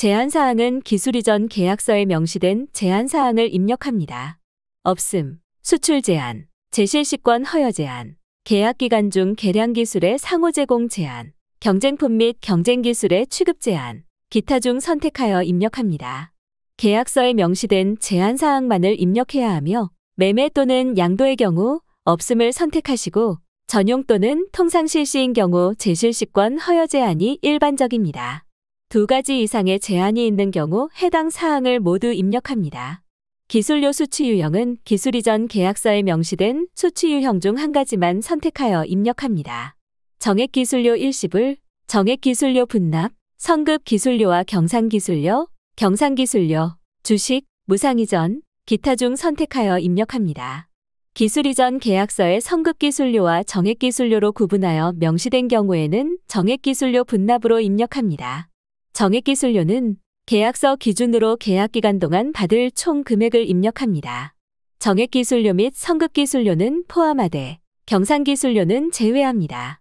제한사항은 기술 이전 계약서에 명시된 제한사항을 입력합니다. 없음, 수출 제한, 재실시권 허여 제한, 계약기간 중 계량기술의 상호 제공 제한, 경쟁품 및 경쟁기술의 취급 제한, 기타 중 선택하여 입력합니다. 계약서에 명시된 제한사항만을 입력해야 하며 매매 또는 양도의 경우 없음을 선택하시고 전용 또는 통상 실시인 경우 재실시권 허여 제한이 일반적입니다. 2가지 이상의 제한이 있는 경우 해당 사항을 모두 입력합니다. 기술료 수취 유형은 기술 이전 계약서에 명시된 수취 유형 중 한 가지만 선택하여 입력합니다. 정액 기술료 일시불, 정액 기술료 분납, 선급 기술료와 경상기술료, 경상기술료, 주식, 무상이전, 기타 중 선택하여 입력합니다. 기술 이전 계약서의 선급 기술료와 정액 기술료로 구분하여 명시된 경우에는 정액 기술료 분납으로 입력합니다. 정액 기술료는 계약서 기준으로 계약 기간 동안 받을 총 금액을 입력합니다. 정액 기술료 및 선급 기술료는 포함하되 경상 기술료는 제외합니다.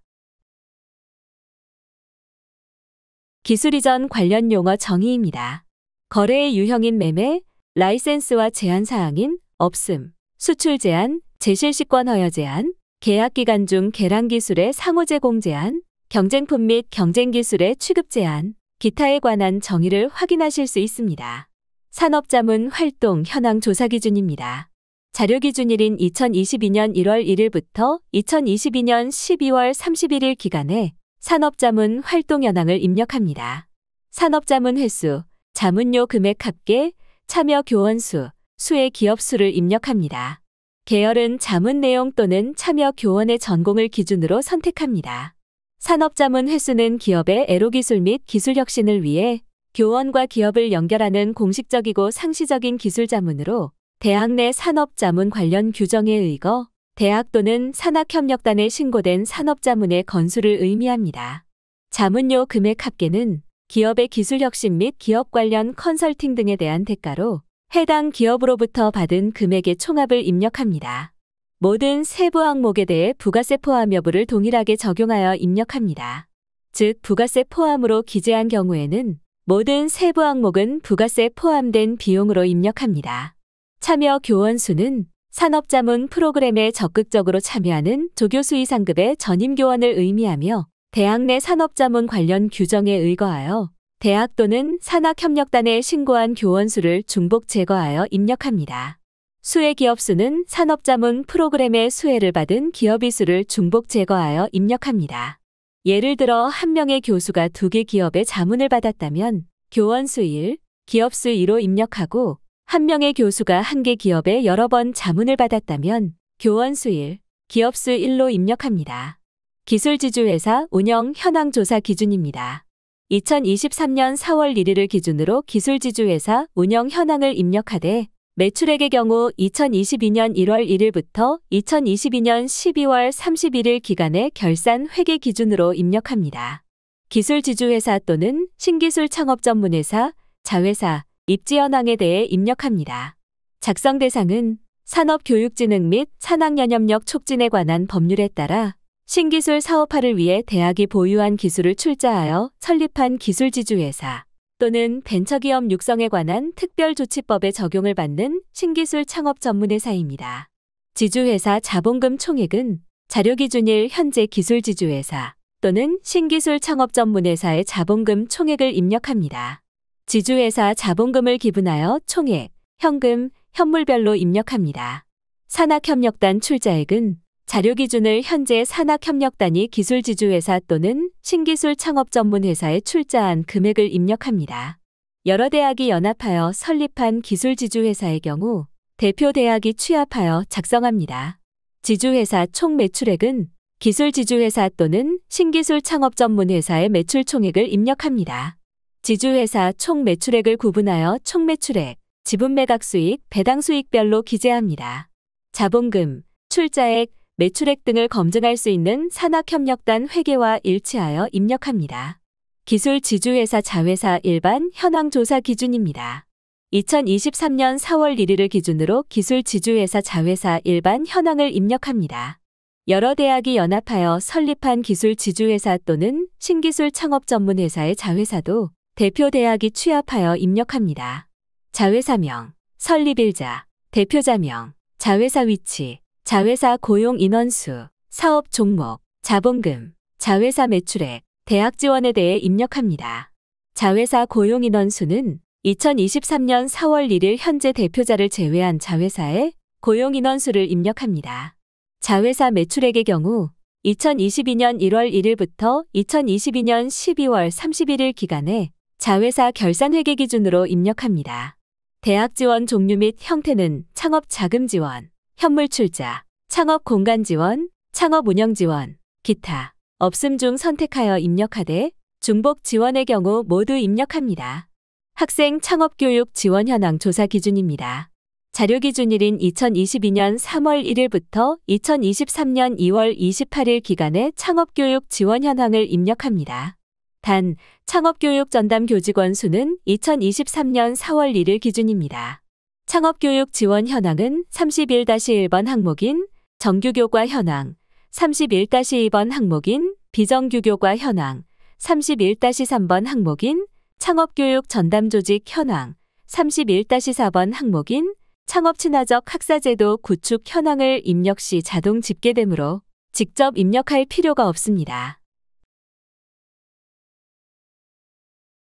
기술 이전 관련 용어 정의입니다. 거래의 유형인 매매, 라이센스와 제한 사항인 없음, 수출 제한, 재실시권 허여 제한, 계약 기간 중 계량 기술의 상호 제공 제한, 경쟁품 및 경쟁 기술의 취급 제한, 기타에 관한 정의를 확인하실 수 있습니다. 산업자문 활동 현황 조사 기준입니다. 자료 기준일인 2022년 1월 1일부터 2022년 12월 31일 기간에 산업자문 활동 현황을 입력합니다. 산업자문 횟수, 자문료 금액 합계, 참여 교원 수, 수의 기업 수를 입력합니다. 계열은 자문 내용 또는 참여 교원의 전공을 기준으로 선택합니다. 산업자문 횟수는 기업의 애로기술 및 기술 혁신을 위해 교원과 기업을 연결하는 공식적이고 상시적인 기술 자문으로 대학 내 산업자문 관련 규정에 의거 대학 또는 산학협력단에 신고된 산업자문의 건수를 의미합니다. 자문료 금액 합계는 기업의 기술 혁신 및 기업 관련 컨설팅 등에 대한 대가로 해당 기업으로부터 받은 금액의 총합을 입력합니다. 모든 세부 항목에 대해 부가세 포함 여부를 동일하게 적용하여 입력합니다. 즉, 부가세 포함으로 기재한 경우에는 모든 세부 항목은 부가세 포함된 비용으로 입력합니다. 참여 교원 수는 산업자문 프로그램에 적극적으로 참여하는 조교수 이상급의 전임교원을 의미하며 대학 내 산업자문 관련 규정에 의거하여 대학 또는 산학협력단에 신고한 교원 수를 중복 제거하여 입력합니다. 수혜 기업 수는 산업자문 프로그램의 수혜를 받은 기업의 수를 중복 제거하여 입력합니다. 예를 들어 한 명의 교수가 2개 기업의 자문을 받았다면 교원 수 1, 기업 수 2로 입력하고 한 명의 교수가 1개 기업에 여러 번 자문을 받았다면 교원 수 1, 기업 수 1로 입력합니다. 기술지주회사 운영 현황 조사 기준입니다. 2023년 4월 1일을 기준으로 기술지주회사 운영 현황을 입력하되 매출액의 경우 2022년 1월 1일부터 2022년 12월 31일 기간의 결산 회계 기준으로 입력합니다. 기술지주회사 또는 신기술 창업 전문회사, 자회사, 입지 현황에 대해 입력합니다. 작성 대상은 산업교육진흥 및 산학연협력 촉진에 관한 법률에 따라 신기술 사업화를 위해 대학이 보유한 기술을 출자하여 설립한 기술지주회사 또는 벤처기업 육성에 관한 특별조치법의 적용을 받는 신기술 창업 전문회사입니다. 지주회사 자본금 총액은 자료기준일 현재 기술지주회사 또는 신기술 창업 전문회사의 자본금 총액을 입력합니다. 지주회사 자본금을 기분하여 총액, 현금, 현물별로 입력합니다. 산학협력단 출자액은 자료 기준을 현재 산학협력단이 기술지주회사 또는 신기술 창업 전문회사에 출자한 금액을 입력합니다. 여러 대학이 연합하여 설립한 기술지주회사의 경우 대표 대학이 취합하여 작성합니다. 지주회사 총 매출액은 기술지주회사 또는 신기술 창업 전문회사의 매출 총액을 입력합니다. 지주회사 총 매출액을 구분하여 총매출액, 지분매각수익, 배당수익별로 기재합니다. 자본금, 출자액, 매출액 등을 검증할 수 있는 산학협력단 회계와 일치하여 입력합니다. 기술지주회사 자회사 일반 현황조사 기준입니다. 2023년 4월 1일을 기준으로 기술지주회사 자회사 일반 현황을 입력합니다. 여러 대학이 연합하여 설립한 기술지주회사 또는 신기술 창업 전문회사의 자회사도 대표 대학이 취합하여 입력합니다. 자회사명, 설립일자, 대표자명, 자회사 위치, 자회사 고용 인원수, 사업 종목, 자본금, 자회사 매출액, 대학 지원에 대해 입력합니다. 자회사 고용 인원수는 2023년 4월 1일 현재 대표자를 제외한 자회사의 고용 인원수를 입력합니다. 자회사 매출액의 경우 2022년 1월 1일부터 2022년 12월 31일 기간에 자회사 결산회계 기준으로 입력합니다. 대학 지원 종류 및 형태는 창업 자금 지원, 현물 출자, 창업 공간 지원, 창업 운영 지원, 기타, 없음 중 선택하여 입력하되 중복 지원의 경우 모두 입력합니다. 학생 창업교육 지원 현황 조사 기준입니다. 자료 기준일인 2022년 3월 1일부터 2023년 2월 28일 기간의 창업교육 지원 현황을 입력합니다. 단, 창업교육 전담 교직원 수는 2023년 4월 1일 기준입니다. 창업교육 지원 현황은 31-1번 항목인 정규교과 현황, 31-2번 항목인 비정규교과 현황, 31-3번 항목인 창업교육 전담조직 현황, 31-4번 항목인 창업친화적 학사제도 구축 현황을 입력 시 자동 집계되므로 직접 입력할 필요가 없습니다.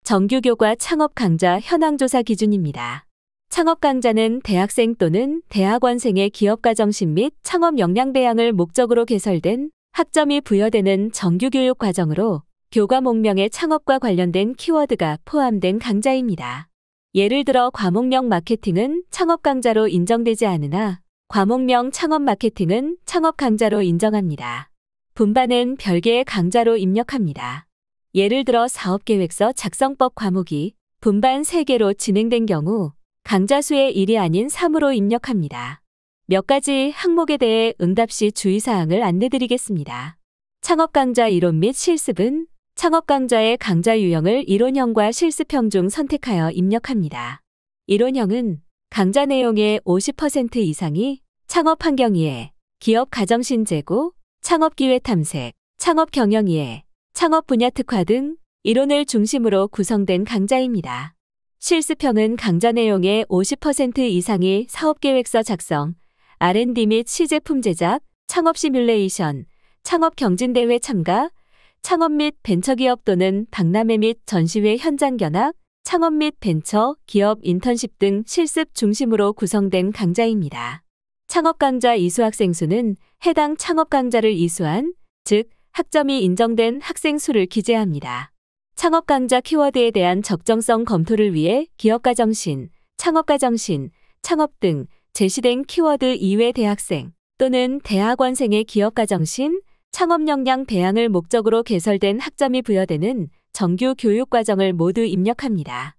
정규교과 창업 강좌 현황조사 기준입니다. 창업 강좌는 대학생 또는 대학원생의 기업가정신 및 창업 역량 배양을 목적으로 개설된 학점이 부여되는 정규 교육 과정으로 교과 목명의 창업과 관련된 키워드가 포함된 강좌입니다. 예를 들어 과목명 마케팅은 창업 강좌로 인정되지 않으나 과목명 창업 마케팅은 창업 강좌로 인정합니다. 분반은 별개의 강좌로 입력합니다. 예를 들어 사업계획서 작성법 과목이 분반 3개로 진행된 경우 강좌 수의 1이 아닌 3으로 입력합니다. 몇 가지 항목에 대해 응답 시 주의사항을 안내드리겠습니다. 창업 강좌 이론 및 실습은 창업 강좌의 강좌 유형을 이론형과 실습형 중 선택하여 입력합니다. 이론형은 강좌 내용의 50% 이상이 창업 환경 이해, 기업 가정신 제고, 창업 기회 탐색, 창업 경영 이해, 창업 분야 특화 등 이론을 중심으로 구성된 강좌입니다. 실습형은 강좌 내용의 50% 이상이 사업계획서 작성, R&D 및 시제품 제작, 창업 시뮬레이션, 창업 경진대회 참가, 창업 및 벤처기업 또는 박람회 및 전시회 현장 견학, 창업 및 벤처, 기업 인턴십 등 실습 중심으로 구성된 강좌입니다. 창업 강좌 이수 학생 수는 해당 창업 강좌를 이수한, 즉 학점이 인정된 학생 수를 기재합니다. 창업 강좌 키워드에 대한 적정성 검토를 위해 기업가정신, 창업가정신, 창업 등 제시된 키워드 이외 대학생 또는 대학원생의 기업가정신, 창업 역량 배양을 목적으로 개설된 학점이 부여되는 정규 교육과정을 모두 입력합니다.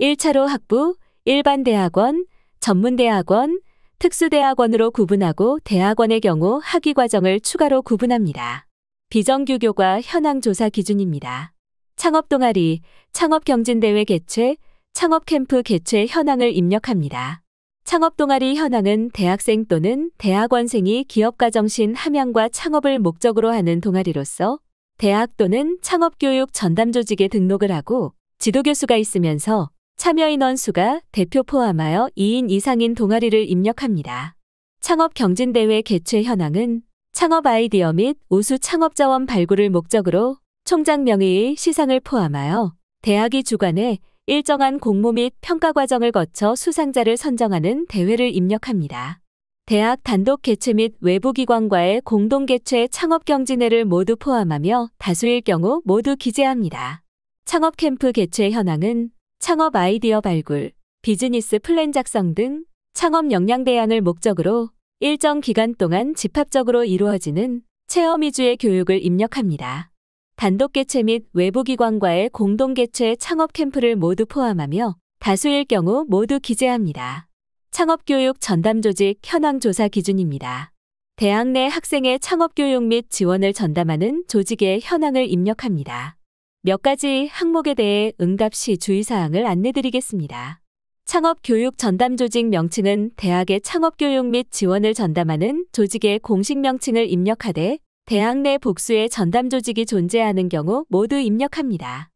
1차로 학부, 일반 대학원, 전문대학원, 특수대학원으로 구분하고 대학원의 경우 학위과정을 추가로 구분합니다. 비정규교과 현황 조사 기준입니다. 창업동아리, 창업경진대회 개최, 창업캠프 개최 현황을 입력합니다. 창업동아리 현황은 대학생 또는 대학원생이 기업가정신 함양과 창업을 목적으로 하는 동아리로서 대학 또는 창업교육 전담조직에 등록을 하고 지도교수가 있으면서 참여인원 수가 대표 포함하여 2인 이상인 동아리를 입력합니다. 창업경진대회 개최 현황은 창업 아이디어 및 우수 창업자원 발굴을 목적으로 총장 명의의 시상을 포함하여 대학이 주관해 일정한 공모 및 평가 과정을 거쳐 수상자를 선정하는 대회를 입력합니다. 대학 단독 개최 및 외부기관과의 공동 개최 창업경진회를 모두 포함하며 다수일 경우 모두 기재합니다. 창업캠프 개최 현황은 창업 아이디어 발굴, 비즈니스 플랜 작성 등 창업 역량 배양을 목적으로 일정 기간 동안 집합적으로 이루어지는 체험 위주의 교육을 입력합니다. 단독 개최 및 외부기관과의 공동 개최 창업 캠프를 모두 포함하며 다수일 경우 모두 기재합니다. 창업교육 전담조직 현황 조사 기준입니다. 대학 내 학생의 창업교육 및 지원을 전담하는 조직의 현황을 입력합니다. 몇 가지 항목에 대해 응답 시 주의사항을 안내드리겠습니다. 창업교육 전담조직 명칭은 대학의 창업교육 및 지원을 전담하는 조직의 공식 명칭을 입력하되 대학 내 복수의 전담조직이 존재하는 경우 모두 입력합니다.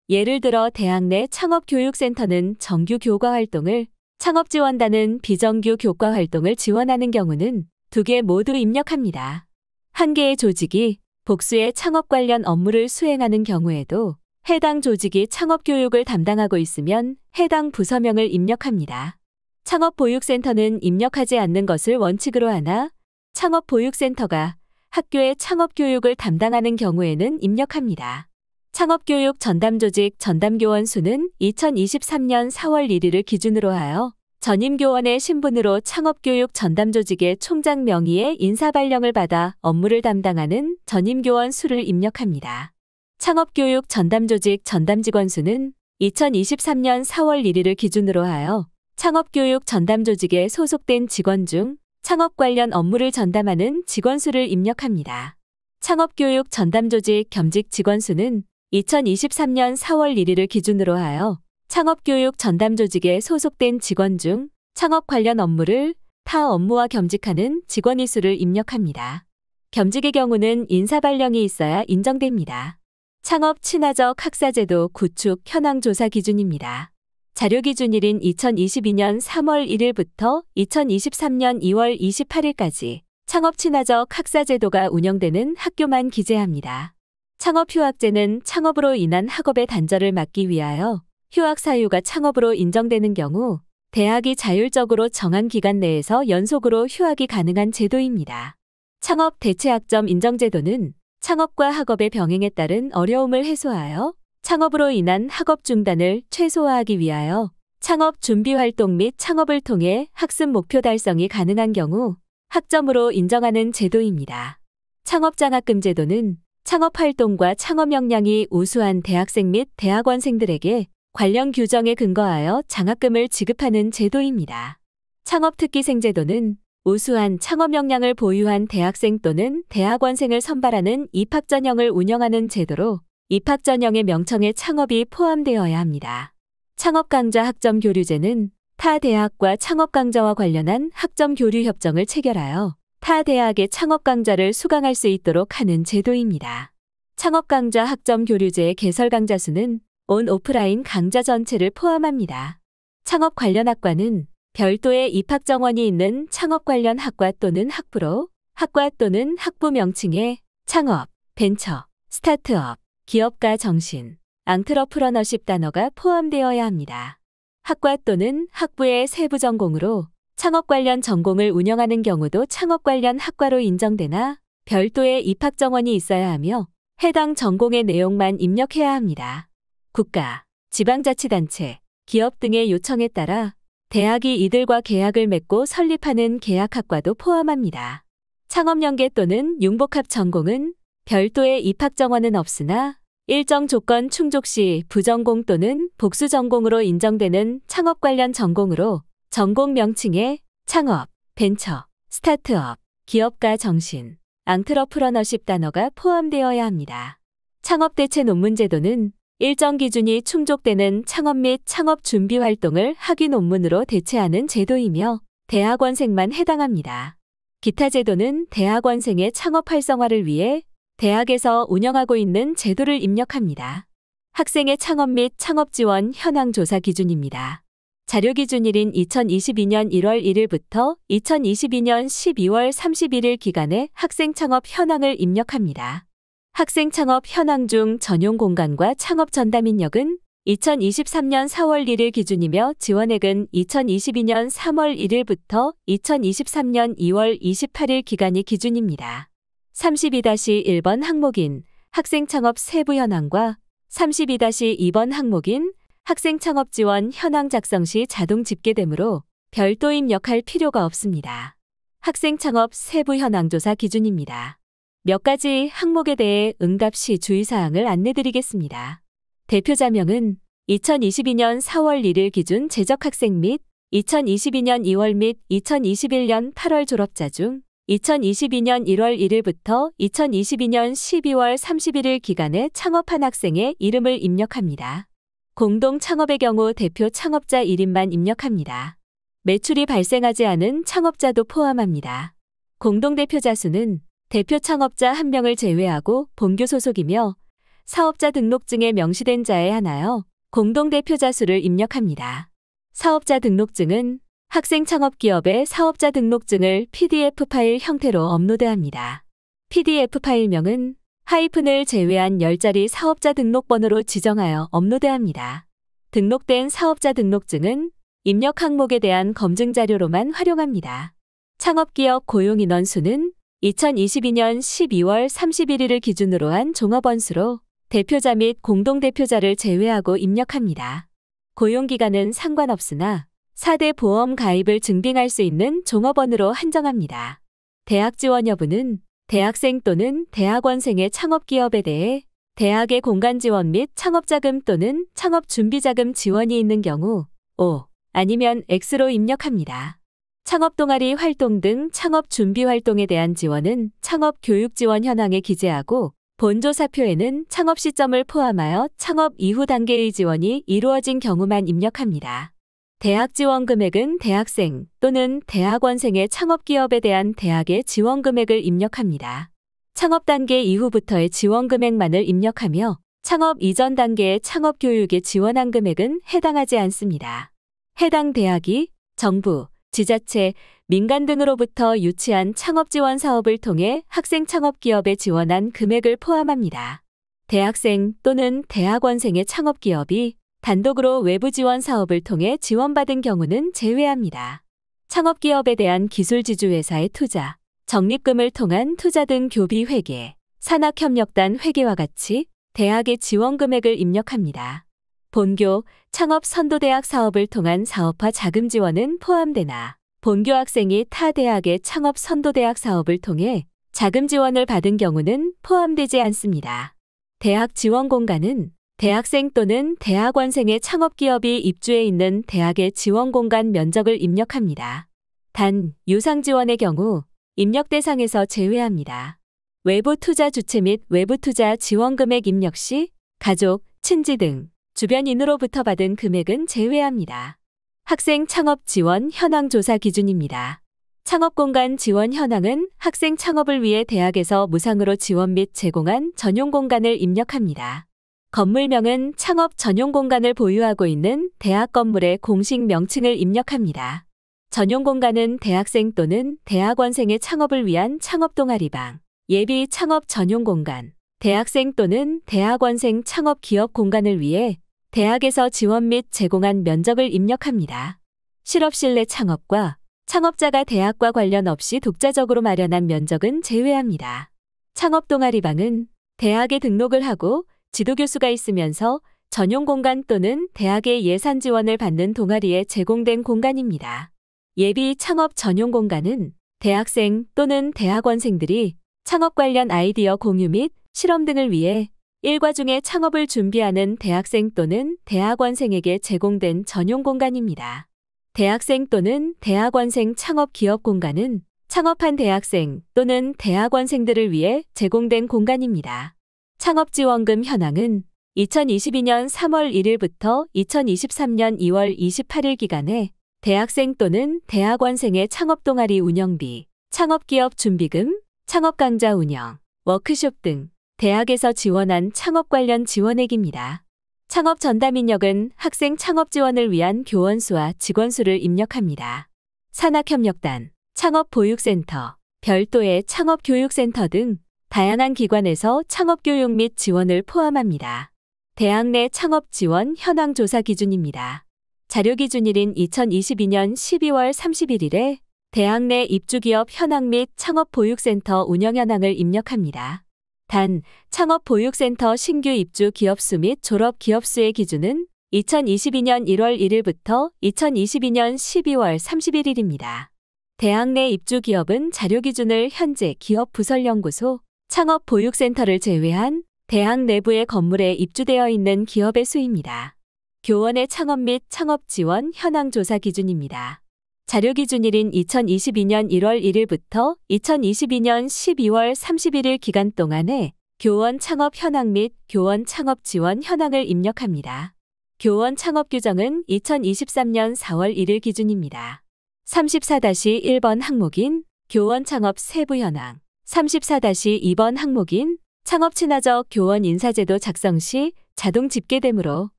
예를 들어 대학 내 창업교육센터는 정규 교과 활동을, 창업지원단은 비정규 교과 활동을 지원하는 경우는 2개 모두 입력합니다. 한 개의 조직이 복수의 창업 관련 업무를 수행하는 경우에도 해당 조직이 창업교육을 담당하고 있으면 해당 부서명을 입력합니다. 창업보육센터는 입력하지 않는 것을 원칙으로 하나 창업보육센터가 학교의 창업교육을 담당하는 경우에는 입력합니다. 창업교육 전담조직 전담교원 수는 2023년 4월 1일을 기준으로 하여 전임교원의 신분으로 창업교육 전담조직의 총장 명의의 인사발령을 받아 업무를 담당하는 전임교원 수를 입력합니다. 창업교육 전담조직 전담직원 수는 2023년 4월 1일을 기준으로 하여 창업교육 전담조직에 소속된 직원 중 창업 관련 업무를 전담하는 직원 수를 입력합니다. 창업교육 전담조직 겸직 직원 수는 2023년 4월 1일을 기준으로 하여 창업교육 전담조직에 소속된 직원 중 창업 관련 업무를 타 업무와 겸직하는 직원의 수를 입력합니다. 겸직의 경우는 인사발령이 있어야 인정됩니다. 창업 친화적 학사제도 구축 현황 조사 기준입니다. 자료기준일인 2022년 3월 1일부터 2023년 2월 28일까지 창업 친화적 학사제도가 운영되는 학교만 기재합니다. 창업휴학제는 창업으로 인한 학업의 단절을 막기 위하여 휴학 사유가 창업으로 인정되는 경우 대학이 자율적으로 정한 기간 내에서 연속으로 휴학이 가능한 제도입니다. 창업 대체학점 인정제도는 창업과 학업의 병행에 따른 어려움을 해소하여 창업으로 인한 학업 중단을 최소화하기 위하여 창업 준비 활동 및 창업을 통해 학습 목표 달성이 가능한 경우 학점으로 인정하는 제도입니다. 창업장학금 제도는 창업 활동과 창업 역량이 우수한 대학생 및 대학원생들에게 관련 규정에 근거하여 장학금을 지급하는 제도입니다. 창업특기생 제도는 우수한 창업 역량을 보유한 대학생 또는 대학원생을 선발하는 입학전형을 운영하는 제도로 입학전형의 명청에 창업이 포함되어야 합니다. 창업강좌 학점교류제는 타 대학과 창업강좌와 관련한 학점교류협정을 체결하여 타 대학의 창업강좌를 수강할 수 있도록 하는 제도입니다. 창업강좌 학점교류제의 개설 강좌 수는 온 오프라인 강좌 전체를 포함합니다. 창업 관련 학과는 별도의 입학 정원이 있는 창업 관련 학과 또는 학부로 학과 또는 학부 명칭에 창업, 벤처, 스타트업, 기업가 정신, 앙트러프러너십 단어가 포함되어야 합니다. 학과 또는 학부의 세부 전공으로 창업 관련 전공을 운영하는 경우도 창업 관련 학과로 인정되나 별도의 입학 정원이 있어야 하며 해당 전공의 내용만 입력해야 합니다. 국가, 지방자치단체, 기업 등의 요청에 따라 대학이 이들과 계약을 맺고 설립하는 계약학과도 포함합니다. 창업연계 또는 융복합 전공은 별도의 입학 정원은 없으나 일정 조건 충족 시 부전공 또는 복수 전공으로 인정되는 창업 관련 전공으로 전공 명칭에 창업, 벤처, 스타트업, 기업가 정신, 앙트러프러너십 단어가 포함되어야 합니다. 창업대체 논문 제도는 일정 기준이 충족되는 창업 및 창업 준비 활동을 학위 논문으로 대체하는 제도이며 대학원생만 해당합니다. 기타 제도는 대학원생의 창업 활성화를 위해 대학에서 운영하고 있는 제도를 입력합니다. 학생의 창업 및 창업 지원 현황 조사 기준입니다. 자료 기준일인 2022년 1월 1일부터 2022년 12월 31일 기간에 학생 창업 현황을 입력합니다. 학생 창업 현황 중 전용 공간과 창업 전담 인력은 2023년 4월 1일 기준이며 지원액은 2022년 3월 1일부터 2023년 2월 28일 기간이 기준입니다. 32-1번 항목인 학생 창업 세부 현황과 32-2번 항목인 학생 창업 지원 현황 작성 시 자동 집계되므로 별도 입력할 필요가 없습니다. 학생 창업 세부 현황 조사 기준입니다. 몇 가지 항목에 대해 응답 시 주의사항을 안내드리겠습니다. 대표자명은 2022년 4월 1일 기준 재적학생 및 2022년 2월 및 2021년 8월 졸업자 중 2022년 1월 1일부터 2022년 12월 31일 기간에 창업한 학생의 이름을 입력합니다. 공동 창업의 경우 대표 창업자 1인만 입력합니다. 매출이 발생하지 않은 창업자도 포함합니다. 공동대표자 수는 대표 창업자 1명을 제외하고 본교 소속이며 사업자 등록증에 명시된 자에 한하여 공동대표자 수를 입력합니다. 사업자 등록증은 학생 창업기업의 사업자 등록증을 PDF 파일 형태로 업로드합니다. PDF 파일명은 하이픈을 제외한 10자리 사업자 등록번호로 지정하여 업로드합니다. 등록된 사업자 등록증은 입력 항목에 대한 검증 자료로만 활용합니다. 창업기업 고용인원 수는 2022년 12월 31일을 기준으로 한 종업원 수로 대표자 및 공동대표자를 제외하고 입력합니다. 고용기간은 상관없으나 4대 보험 가입을 증빙할 수 있는 종업원으로 한정합니다. 대학 지원 여부는 대학생 또는 대학원생의 창업기업에 대해 대학의 공간 지원 및 창업자금 또는 창업준비자금 지원이 있는 경우 O 아니면 X로 입력합니다. 창업 동아리 활동 등 창업 준비 활동에 대한 지원은 창업 교육 지원 현황에 기재하고 본조사표에는 창업 시점을 포함하여 창업 이후 단계의 지원이 이루어진 경우만 입력합니다. 대학 지원 금액은 대학생 또는 대학원생의 창업기업에 대한 대학의 지원 금액을 입력합니다. 창업 단계 이후부터의 지원 금액만을 입력하며 창업 이전 단계의 창업 교육에 지원한 금액은 해당하지 않습니다. 해당 대학이 정부, 지자체, 민간 등으로부터 유치한 창업 지원 사업을 통해 학생 창업기업에 지원한 금액을 포함합니다. 대학생 또는 대학원생의 창업기업이 단독으로 외부 지원 사업을 통해 지원받은 경우는 제외합니다. 창업기업에 대한 기술지주회사의 투자, 적립금을 통한 투자 등 교비 회계, 산학협력단 회계와 같이 대학의 지원 금액을 입력합니다. 본교, 창업선도대학 사업을 통한 사업화 자금 지원은 포함되나 본교 학생이 타 대학의 창업선도대학 사업을 통해 자금 지원을 받은 경우는 포함되지 않습니다. 대학 지원 공간은 대학생 또는 대학원생의 창업기업이 입주해 있는 대학의 지원 공간 면적을 입력합니다. 단, 유상 지원의 경우 입력 대상에서 제외합니다. 외부 투자 주체 및 외부 투자 지원 금액 입력 시 가족, 친지 등 주변인으로부터 받은 금액은 제외합니다. 학생 창업 지원 현황 조사 기준입니다. 창업공간 지원 현황은 학생 창업을 위해 대학에서 무상으로 지원 및 제공한 전용 공간을 입력합니다. 건물명은 창업 전용 공간을 보유하고 있는 대학 건물의 공식 명칭을 입력합니다. 전용 공간은 대학생 또는 대학원생의 창업을 위한 창업 동아리방, 예비 창업 전용 공간, 대학생 또는 대학원생 창업 기업 공간을 위해 대학에서 지원 및 제공한 면적을 입력합니다. 실업실 내 창업과 창업자가 대학과 관련 없이 독자적으로 마련한 면적은 제외합니다. 창업 동아리방은 대학에 등록을 하고 지도교수가 있으면서 전용 공간 또는 대학의 예산 지원을 받는 동아리에 제공된 공간입니다. 예비 창업 전용 공간은 대학생 또는 대학원생들이 창업 관련 아이디어 공유 및 실험 등을 위해 일과 중에 창업을 준비하는 대학생 또는 대학원생에게 제공된 전용 공간입니다. 대학생 또는 대학원생 창업 기업 공간은 창업한 대학생 또는 대학원생들을 위해 제공된 공간입니다. 창업지원금 현황은 2022년 3월 1일부터 2023년 2월 28일 기간에 대학생 또는 대학원생의 창업동아리 운영비, 창업기업 준비금, 창업강좌 운영, 워크숍 등 대학에서 지원한 창업 관련 지원액입니다. 창업 전담 인력은 학생 창업 지원을 위한 교원 수와 직원 수를 입력합니다. 산학협력단, 창업보육센터, 별도의 창업교육센터 등 다양한 기관에서 창업교육 및 지원을 포함합니다. 대학 내 창업 지원 현황 조사 기준입니다. 자료 기준일인 2022년 12월 31일에 대학 내 입주기업 현황 및 창업보육센터 운영 현황을 입력합니다. 단, 창업보육센터 신규 입주 기업수 및 졸업 기업수의 기준은 2022년 1월 1일부터 2022년 12월 31일입니다. 대학 내 입주 기업은 자료 기준을 현재 기업 부설연구소, 창업보육센터를 제외한 대학 내부의 건물에 입주되어 있는 기업의 수입니다. 교원의 창업 및 창업 지원 현황 조사 기준입니다. 자료 기준일인 2022년 1월 1일부터 2022년 12월 31일 기간 동안에 교원 창업 현황 및 교원 창업 지원 현황을 입력합니다. 교원 창업 규정은 2023년 4월 1일 기준입니다. 34-1번 항목인 교원 창업 세부 현황, 34-2번 항목인 창업 친화적 교원 인사제도 작성 시 자동 집계되므로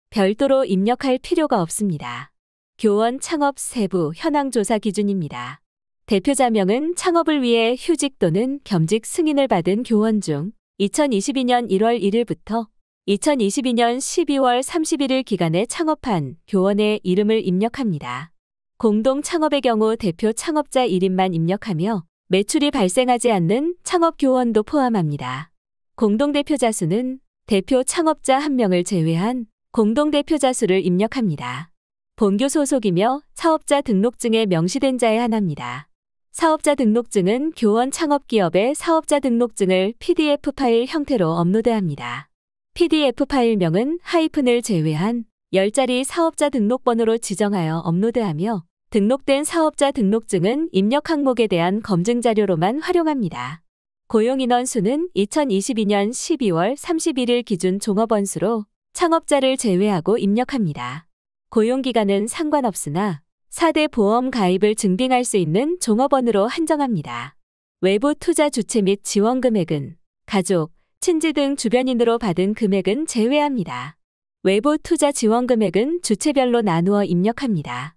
별도로 입력할 필요가 없습니다. 교원 창업 세부 현황 조사 기준입니다. 대표자명은 창업을 위해 휴직 또는 겸직 승인을 받은 교원 중 2022년 1월 1일부터 2022년 12월 31일 기간에 창업한 교원의 이름을 입력합니다. 공동 창업의 경우 대표 창업자 1인만 입력하며 매출이 발생하지 않는 창업교원도 포함합니다. 공동대표자 수는 대표 창업자 1명을 제외한 공동대표자 수를 입력합니다. 본교 소속이며 사업자 등록증에 명시된 자에 한합니다. 사업자 등록증은 교원 창업기업의 사업자 등록증을 PDF 파일 형태로 업로드합니다. PDF 파일명은 하이픈을 제외한 10자리 사업자 등록번호로 지정하여 업로드하며 등록된 사업자 등록증은 입력 항목에 대한 검증 자료로만 활용합니다. 고용인원 수는 2022년 12월 31일 기준 종업원 수로 창업자를 제외하고 입력합니다. 고용기간은 상관없으나 4대 보험 가입을 증빙할 수 있는 종업원으로 한정합니다. 외부 투자 주체 및 지원 금액은 가족, 친지 등 주변인으로 받은 금액은 제외합니다. 외부 투자 지원 금액은 주체별로 나누어 입력합니다.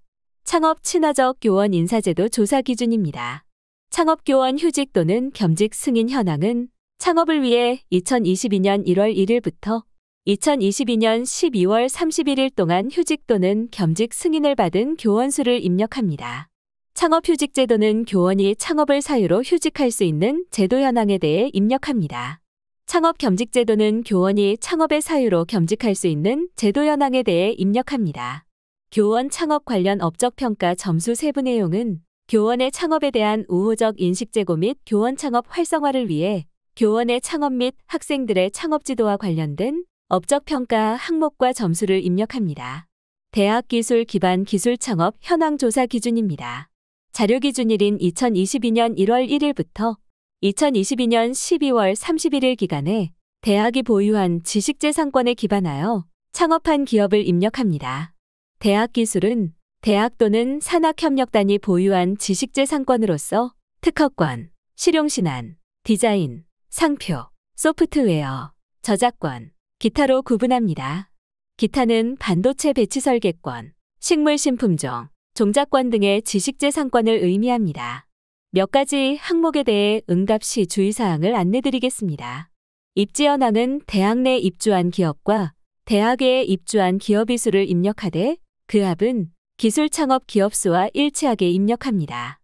창업 친화적 교원 인사제도 조사 기준입니다. 창업교원 휴직 또는 겸직 승인 현황은 창업을 위해 2022년 1월 1일부터 2022년 12월 31일 동안 휴직 또는 겸직 승인을 받은 교원수를 입력합니다. 창업휴직 제도는 교원이 창업을 사유로 휴직할 수 있는 제도 현황에 대해 입력합니다. 창업겸직 제도는 교원이 창업의 사유로 겸직할 수 있는 제도 현황에 대해 입력합니다. 교원 창업 관련 업적평가 점수 세부 내용은 교원의 창업에 대한 우호적 인식 제고 및 교원 창업 활성화를 위해 교원의 창업 및 학생들의 창업 지도와 관련된 업적평가 항목과 점수를 입력합니다. 대학 기술 기반 기술 창업 현황 조사 기준입니다. 자료 기준일인 2022년 1월 1일부터 2022년 12월 31일 기간에 대학이 보유한 지식재산권에 기반하여 창업한 기업을 입력합니다. 대학 기술은 대학 또는 산학협력단이 보유한 지식재산권으로서 특허권, 실용신안, 디자인, 상표, 소프트웨어, 저작권, 기타로 구분합니다. 기타는 반도체 배치 설계권, 식물신품종, 종자권 등의 지식재산권을 의미합니다. 몇 가지 항목에 대해 응답시 주의사항을 안내드리겠습니다. 입지 현황은 대학 내 입주한 기업과 대학에 입주한 기업의 수를 입력하되 그 합은 기술 창업 기업 수와 일치하게 입력합니다.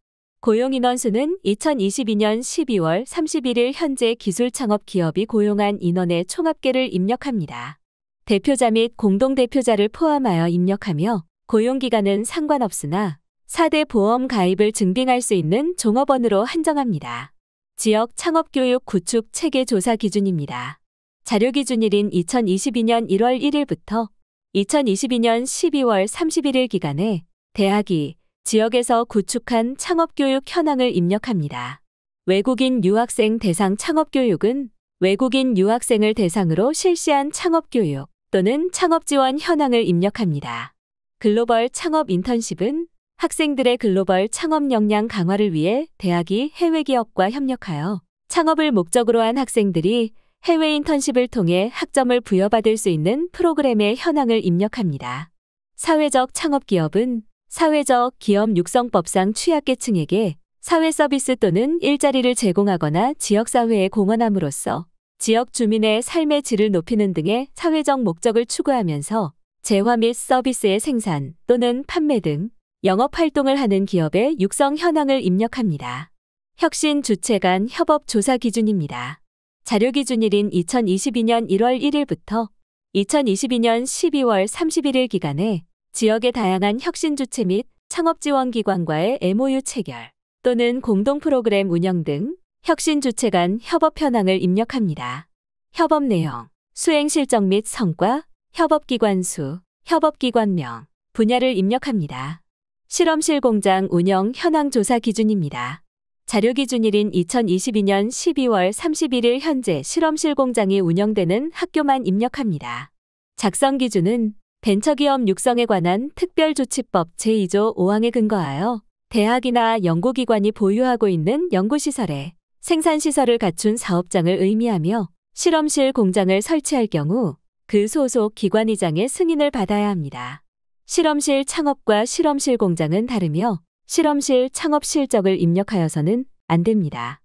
고용 인원 수는 2022년 12월 31일 현재 기술 창업 기업이 고용한 인원의 총합계를 입력합니다. 대표자 및 공동대표자를 포함하여 입력하며 고용기간은 상관없으나 4대 보험 가입을 증빙할 수 있는 종업원으로 한정합니다. 지역 창업교육 구축 체계 조사 기준입니다. 자료 기준일인 2022년 1월 1일부터 2022년 12월 31일 기간에 대학이 지역에서 구축한 창업교육 현황을 입력합니다. 외국인 유학생 대상 창업교육은 외국인 유학생을 대상으로 실시한 창업교육 또는 창업지원 현황을 입력합니다. 글로벌 창업 인턴십은 학생들의 글로벌 창업 역량 강화를 위해 대학이 해외 기업과 협력하여 창업을 목적으로 한 학생들이 해외 인턴십을 통해 학점을 부여받을 수 있는 프로그램의 현황을 입력합니다. 사회적 창업기업은 사회적 기업 육성법상 취약계층에게 사회 서비스 또는 일자리를 제공하거나 지역사회에 공헌함으로써 지역 주민의 삶의 질을 높이는 등의 사회적 목적을 추구하면서 재화 및 서비스의 생산 또는 판매 등 영업활동을 하는 기업의 육성 현황을 입력합니다. 혁신 주체 간 협업 조사 기준입니다. 자료 기준일인 2022년 1월 1일부터 2022년 12월 31일 기간에 지역의 다양한 혁신 주체 및 창업 지원 기관과의 MOU 체결 또는 공동 프로그램 운영 등 혁신 주체 간 협업 현황을 입력합니다. 협업 내용, 수행 실적 및 성과, 협업기관 수, 협업기관명, 분야를 입력합니다. 실험실 공장 운영 현황 조사 기준입니다. 자료 기준일인 2022년 12월 31일 현재 실험실 공장이 운영되는 학교만 입력합니다. 작성 기준은 벤처기업 육성에 관한 특별조치법 제2조 5항에 근거하여 대학이나 연구기관이 보유하고 있는 연구시설에 생산시설을 갖춘 사업장을 의미하며 실험실 공장을 설치할 경우 그 소속 기관이장의 승인을 받아야 합니다. 실험실 창업과 실험실 공장은 다르며 실험실 창업 실적을 입력하여서는 안 됩니다.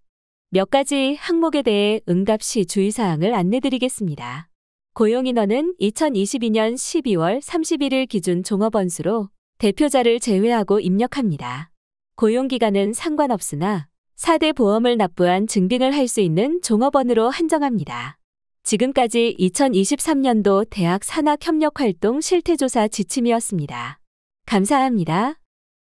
몇 가지 항목에 대해 응답시 주의사항을 안내드리겠습니다. 고용인원은 2022년 12월 31일 기준 종업원 수로 대표자를 제외하고 입력합니다. 고용기간은 상관없으나 4대 보험을 납부한 증빙을 할 수 있는 종업원으로 한정합니다. 지금까지 2023년도 대학 산학협력활동 실태조사 지침이었습니다. 감사합니다.